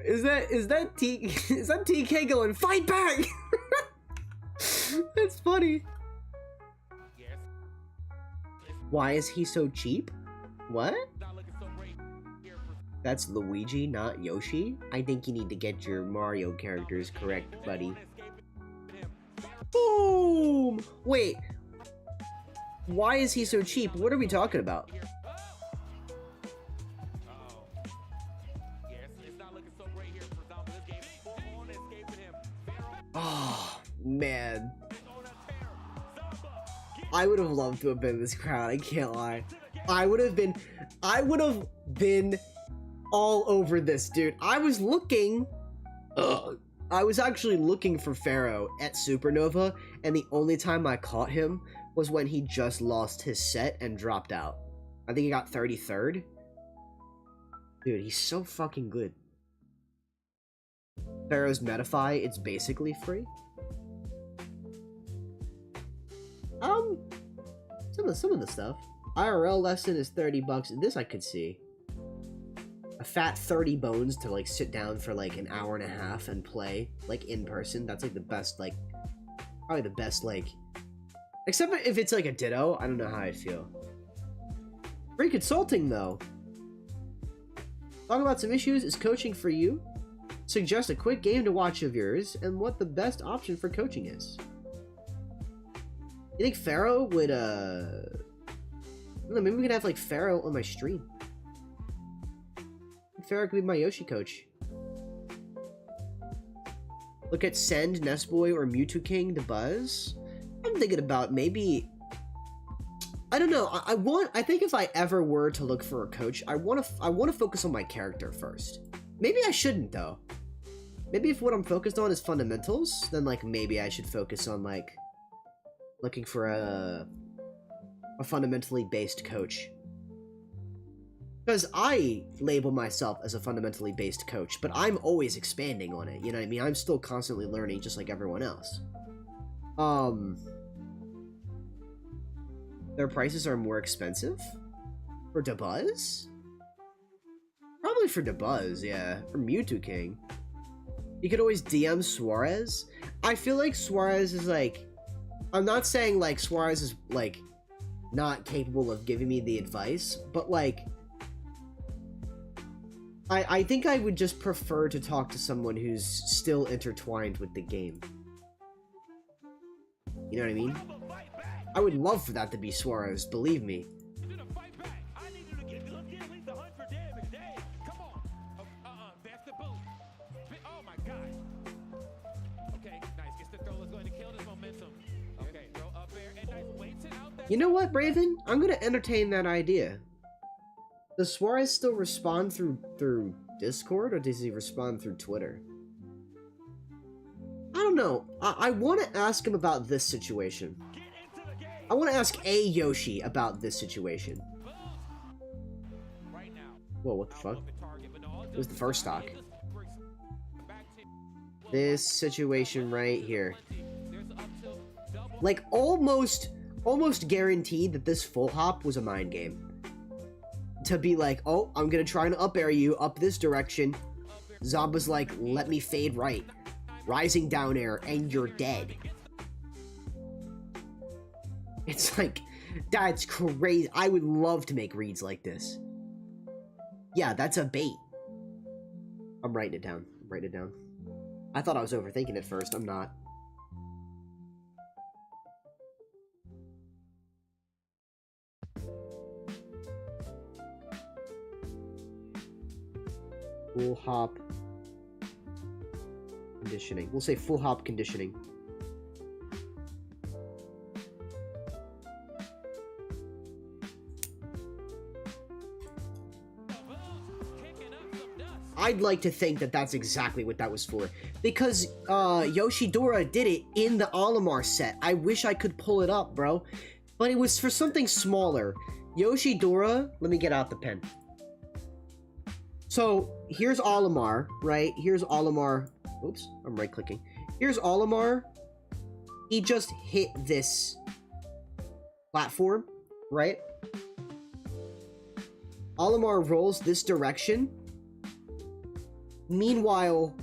is that TK going, fight back? That's funny. Why is he so cheap? What? That's Luigi, not Yoshi? I think you need to get your Mario characters correct, buddy. Boom! Wait. Why is he so cheap? What are we talking about? Oh, man. I would have loved to have been in this crowd, I can't lie. I would have been all over this, dude. I was actually looking for Pharaoh at Supernova, and the only time I caught him was when he just lost his set and dropped out. I think he got 33rd. Dude, he's so fucking good. Pharaoh's Metafy, it's basically free. Some of the stuff. IRL lesson is 30 bucks. This I could see. A fat 30 bones to like sit down for like an hour and a half and play like in person. That's like the best, like probably the best, like, except if it's like a ditto. I don't know how I feel. Free consulting though. Talk about some issues. Is coaching for you? Suggest a quick game to watch of yours and what the best option for coaching is. You think Pharaoh would I don't know, maybe we could have like Pharaoh on my stream. Pharaoh could be my Yoshi coach. Look at Send, Nestboy, or Mewtwo King to Buzz. I'm thinking about maybe... I don't know. I think if I ever were to look for a coach, I want to focus on my character first. Maybe I shouldn't though. Maybe if what I'm focused on is fundamentals, then like maybe I should focus on like looking for a fundamentally based coach. Because I label myself as a fundamentally based coach, but I'm always expanding on it. You know what I mean? I'm still constantly learning just like everyone else. Their prices are more expensive? For Dabuzz? Probably for Dabuzz, yeah. For Mewtwo King. You could always DM Suarez. I feel like Suarez is like... I'm not saying like Suarez is like not capable of giving me the advice, but like... I think I would just prefer to talk to someone who's still intertwined with the game. You know what I mean? I would love for that to be Suarez, believe me. You know what, Braven? I'm gonna entertain that idea. Does Suarez still respond through Discord, or does he respond through Twitter? I don't know. I want to ask him about this situation. I want to ask a Yoshi about this situation. Whoa, what the fuck? It was the first stock. This situation right here. Like, almost guaranteed that this full hop was a mind game. To be like, oh, I'm gonna try and up air you up this direction. Zomba's like, let me fade right. Rising down air, and you're dead. It's like, that's crazy. I would love to make reads like this. Yeah, that's a bait. I'm writing it down. I'm writing it down. I thought I was overthinking it first. I'm not. Full hop conditioning. We'll say full hop conditioning. I'd like to think that that's exactly what that was for. Because Yoshidora did it in the Olimar set. I wish I could pull it up, bro. But it was for something smaller. Yoshidora, let me get out the pen. So, here's Olimar, right? Here's Olimar. Oops, I'm right-clicking. Here's Olimar. He just hit this platform, right? Olimar rolls this direction. Meanwhile,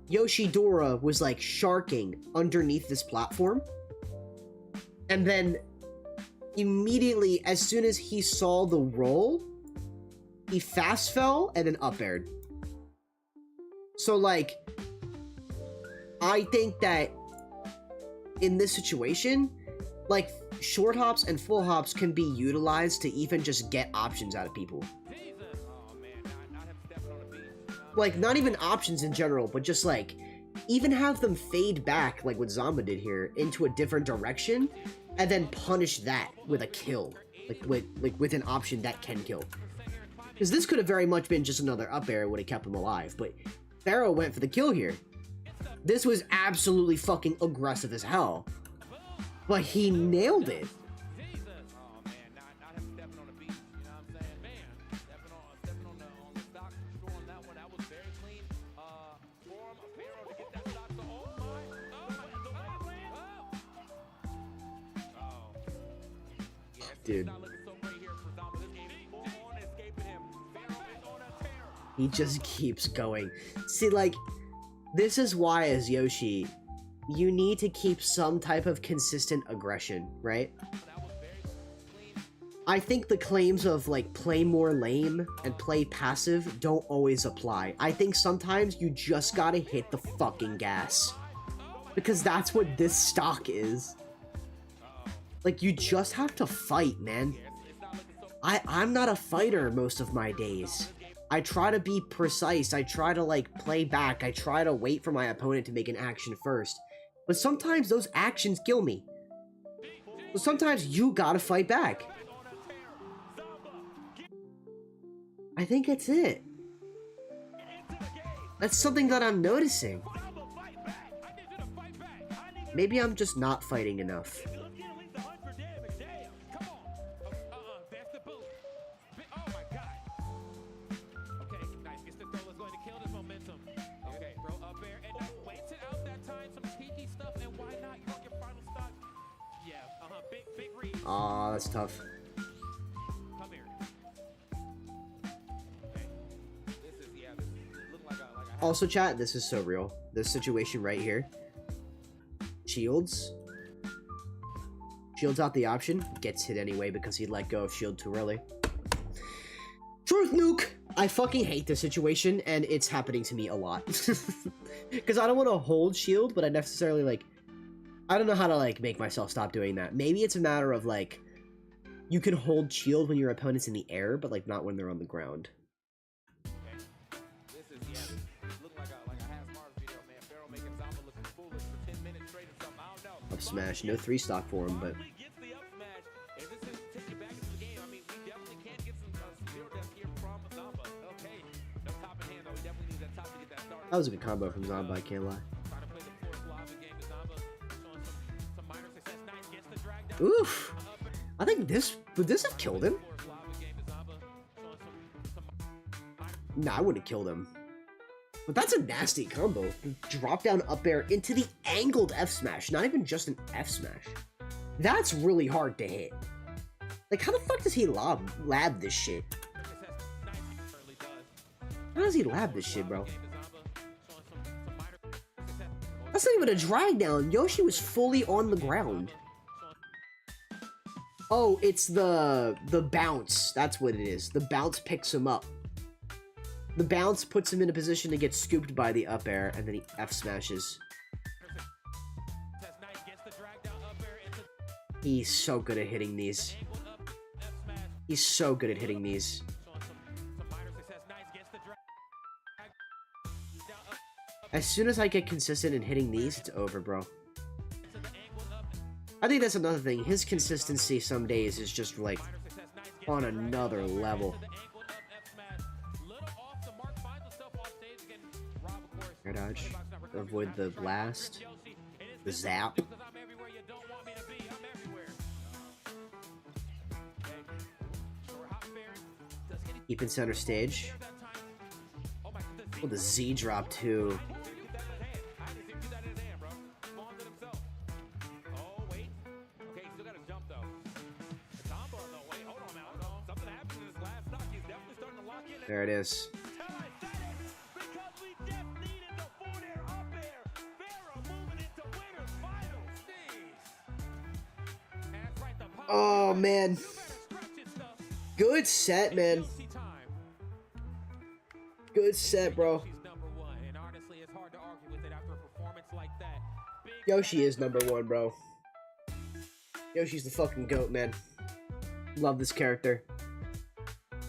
Yoshidora was like sharking underneath this platform. And then immediately, as soon as he saw the roll, he fast fell and then up aired. So like, I think that in this situation, like short hops and full hops can be utilized to even just get options out of people. Like, not even options in general, but just like, even have them fade back, like what Zomba did here, into a different direction, and then punish that with a kill. Like with an option that can kill. Because this could have very much been just another up air, would have kept him alive, but Pharaoh went for the kill here. This was absolutely fucking aggressive as hell. But he nailed it. Dude. He just keeps going. See, like, this is why as Yoshi, you need to keep some type of consistent aggression, right? I think the claims of, like, play more lame and play passive don't always apply. I think sometimes you just gotta hit the fucking gas. Because that's what this stock is. Like, you just have to fight, man. I'm not a fighter most of my days. I try to be precise. I try to, like, play back. I try to wait for my opponent to make an action first. But sometimes those actions kill me. So sometimes you gotta fight back. I think that's it. That's something that I'm noticing. Maybe I'm just not fighting enough. Aw, that's tough. Also, chat, this is so real. This situation right here. Shields. Shields out the option. Gets hit anyway because he let go of shield too early. Truth nuke! I fucking hate this situation, and it's happening to me a lot. Because I don't want to hold shield, but I necessarily, like... I don't know how to, like, make myself stop doing that. Maybe it's a matter of, like... You can hold shield when your opponent's in the air, but, like, not when they're on the ground. Up smash. No 3-stock for him, but... That was a good combo from Zomba, I can't lie. Oof! I think this... Would this have killed him? Nah, I wouldn't have killed him. But that's a nasty combo. Drop down up air into the angled F smash. Not even just an F smash. That's really hard to hit. Like, how the fuck does he lab this shit? How does he lab this shit, bro? That's not even a drag down. Yoshi was fully on the ground. Oh, it's the bounce. That's what it is. The bounce picks him up. The bounce puts him in a position to get scooped by the up air, and then he F smashes. He's so good at hitting these. He's so good at hitting these. As soon as I get consistent in hitting these, it's over, bro. I think that's another thing. His consistency some days is just, like, on another level. Air dodge. Avoid the blast. The zap. Keep in center stage. Oh, the Z drop too. There it is. Oh, man. Good set, man. Good set, bro. Yoshi is number one, bro. Yoshi's the fucking GOAT, man. Love this character.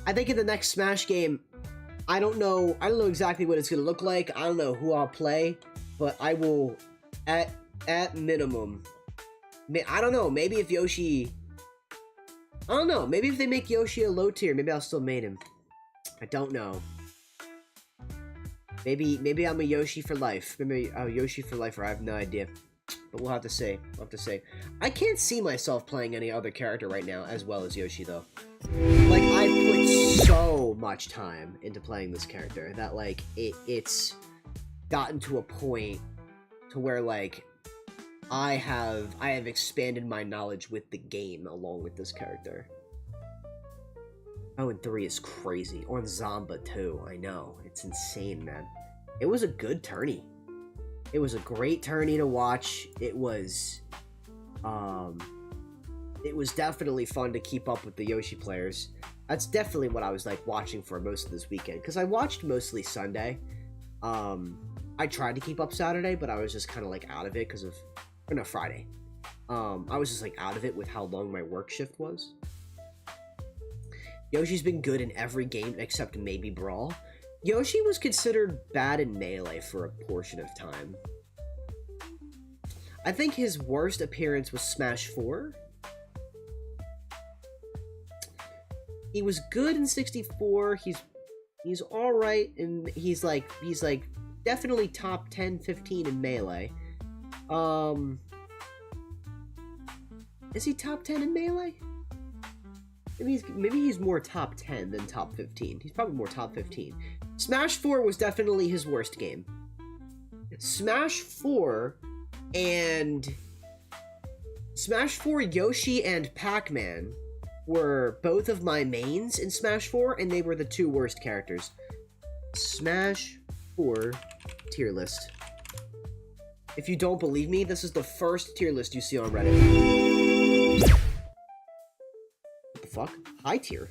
I think in the next Smash game, I don't know exactly what it's gonna look like. I don't know who I'll play, but I will, at minimum, I don't know, maybe if Yoshi, I don't know, maybe if they make Yoshi a low tier, maybe I'll still main him. I don't know. Maybe I'm a Yoshi for life. Maybe a Yoshi for life, or I have no idea. But we'll have to say. I can't see myself playing any other character right now as well as Yoshi, though. Like, I put so much time into playing this character that, like, it's gotten to a point to where, like, I have expanded my knowledge with the game along with this character. 0-3 is crazy. On Zomba, too. I know. It's insane, man. It was a good tourney. It was a great tourney to watch. It was definitely fun to keep up with the Yoshi players. That's definitely what I was, like, watching for most of this weekend. Because I watched mostly Sunday. I tried to keep up Saturday, but I was just kind of, like, out of it because of... Or no, Friday. I was just, like, out of it with how long my work shift was. Yoshi's been good in every game except maybe Brawl. Yoshi was considered bad in Melee for a portion of time. I think his worst appearance was Smash 4. He was good in 64. He's all right, and he's like definitely top 10, 15 in Melee. Is he top 10 in Melee? Maybe he's more top 10 than top 15. He's probably more top 15. Smash 4 was definitely his worst game. Smash 4 Yoshi and Pac-Man were both of my mains in Smash 4, and they were the two worst characters. Smash 4 tier list. If you don't believe me, this is the first tier list you see on Reddit. What the fuck? High tier.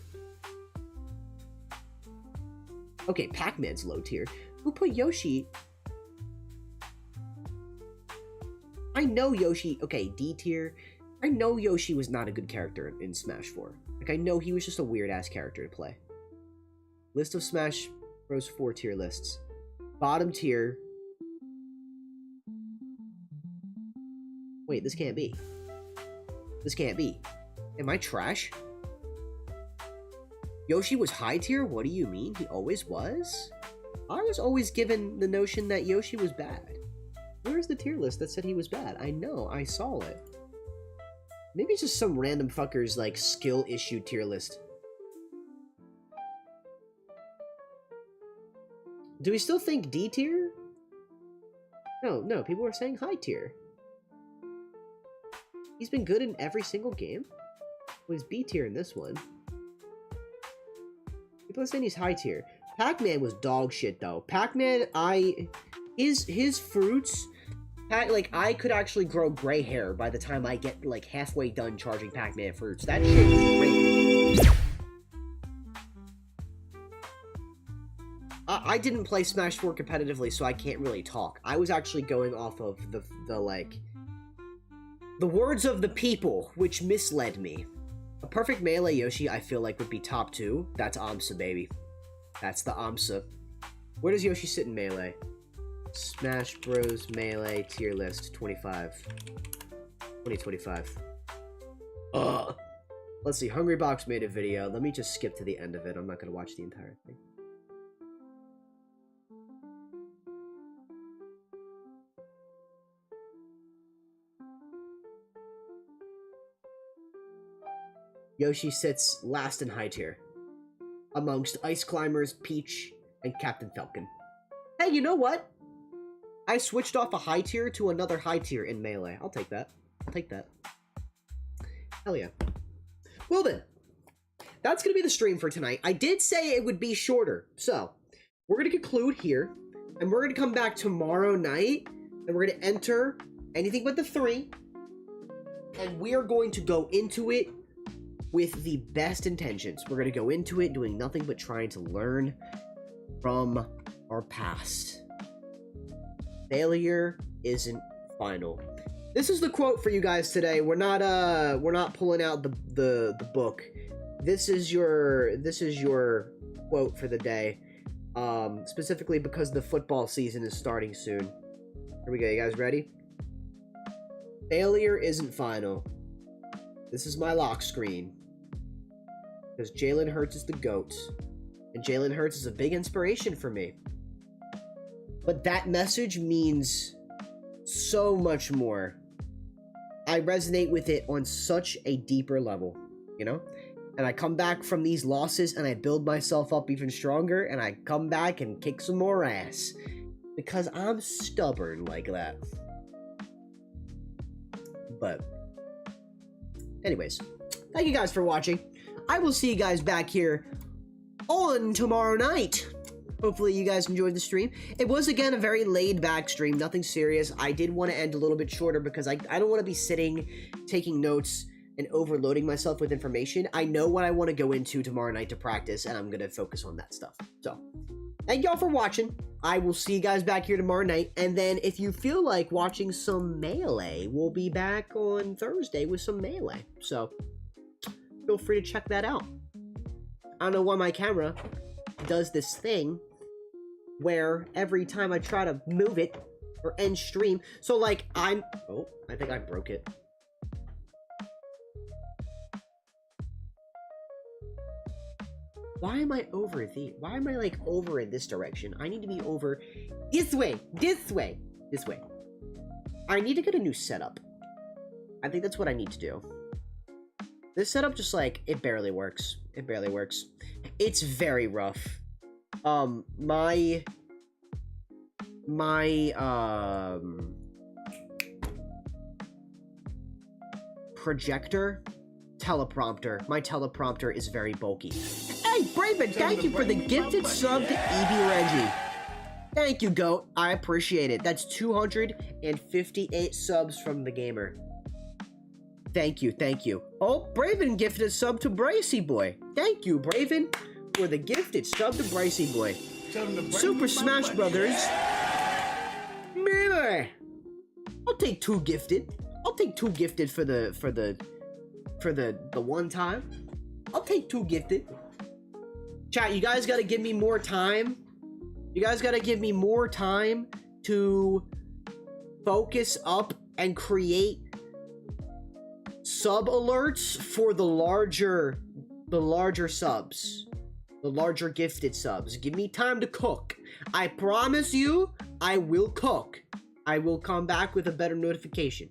Okay, Pac-Man's low tier. Who put Yoshi? I know Yoshi... Okay, D tier. I know Yoshi was not a good character in Smash 4. Like, I know he was just a weird-ass character to play. List of Smash Bros. 4 tier lists. Bottom tier. Wait, this can't be. This can't be. Am I trash? Yoshi was high tier? What do you mean? He always was? I was always given the notion that Yoshi was bad. Where's the tier list that said he was bad? I know, I saw it. Maybe it's just some random fucker's, like, skill issue tier list. Do we still think D tier? No, people are saying high tier. He's been good in every single game? Well, he's B tier in this one. People are saying he's high tier. Pac-Man was dog shit, though. Pac-Man, his fruits... Like, I could actually grow gray hair by the time I get, like, halfway done charging Pac-Man fruits. That shit is great. I didn't play Smash 4 competitively, so I can't really talk. I was actually going off of the words of the people, which misled me. A perfect Melee Yoshi, I feel like, would be top 2. That's AMSA, baby. That's the AMSA. Where does Yoshi sit in Melee? Smash Bros. Melee tier list 2025. Ugh. Let's see. Hungrybox made a video. Let me just skip to the end of it. I'm not going to watch the entire thing. Yoshi sits last in high tier, amongst Ice Climbers, Peach, and Captain Falcon. Hey, you know what? I switched off a high tier to another high tier in Melee. I'll take that. I'll take that. Hell yeah. Well then, that's going to be the stream for tonight. I did say it would be shorter, so we're going to conclude here, and we're going to come back tomorrow night, and we're going to enter anything but the 3, and we are going to go into it with the best intentions. We're going to go into it doing nothing but trying to learn from our past. Failure isn't final. This is the quote for you guys today. We're not pulling out the book. This is your quote for the day. Specifically because the football season is starting soon. Here we go. You guys ready? Failure isn't final. This is my lock screen. Because Jalen Hurts is the GOAT. And Jalen Hurts is a big inspiration for me. But that message means so much more. I resonate with it on such a deeper level, you know? And I come back from these losses and I build myself up even stronger, and I come back and kick some more ass. Because I'm stubborn like that. But anyways, thank you guys for watching. I will see you guys back here on tomorrow night. Hopefully you guys enjoyed the stream. It was, again, a very laid-back stream, nothing serious. I did want to end a little bit shorter because I don't want to be sitting, taking notes, and overloading myself with information. I know what I want to go into tomorrow night to practice, and I'm going to focus on that stuff. So, thank y'all for watching. I will see you guys back here tomorrow night, and then if you feel like watching some Melee, we'll be back on Thursday with some Melee. So, feel free to check that out. I don't know why my camera does this thing where every time I try to move it or end stream, so like oh, I think I broke it. Why am I why am I like over in this direction? I need to be over this way. I need to get a new setup. I think that's what I need to do. This setup just like, it barely works. It barely works. It's very rough. My projector, teleprompter. My teleprompter is very bulky. Hey, Braven, thank you for the gifted sub to EB Reggie. Thank you, GOAT. I appreciate it. That's 258 subs from the gamer. Thank you, thank you. Oh, Braven gifted a sub to Bracey Boy. Thank you, Braven, for the gifted sub to Bracey Boy. Super Smash Brothers. Maybe. I'll take 2 gifted. I'll take 2 gifted for the one time. I'll take 2 gifted. Chat, you guys gotta give me more time. You guys gotta give me more time to focus up and create sub alerts for the larger subs. The larger gifted subs. Give me time to cook. I promise you, I will cook. I will come back with a better notification.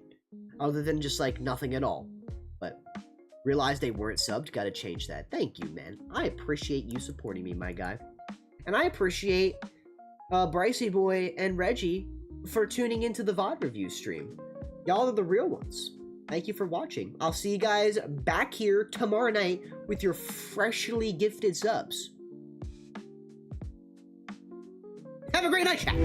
Other than just like nothing at all. But realize they weren't subbed, gotta change that. Thank you, man. I appreciate you supporting me, my guy. And I appreciate Bricey Boy and Reggie for tuning into the VOD review stream. Y'all are the real ones. Thank you for watching. I'll see you guys back here tomorrow night with your freshly gifted subs. Have a great night, chat.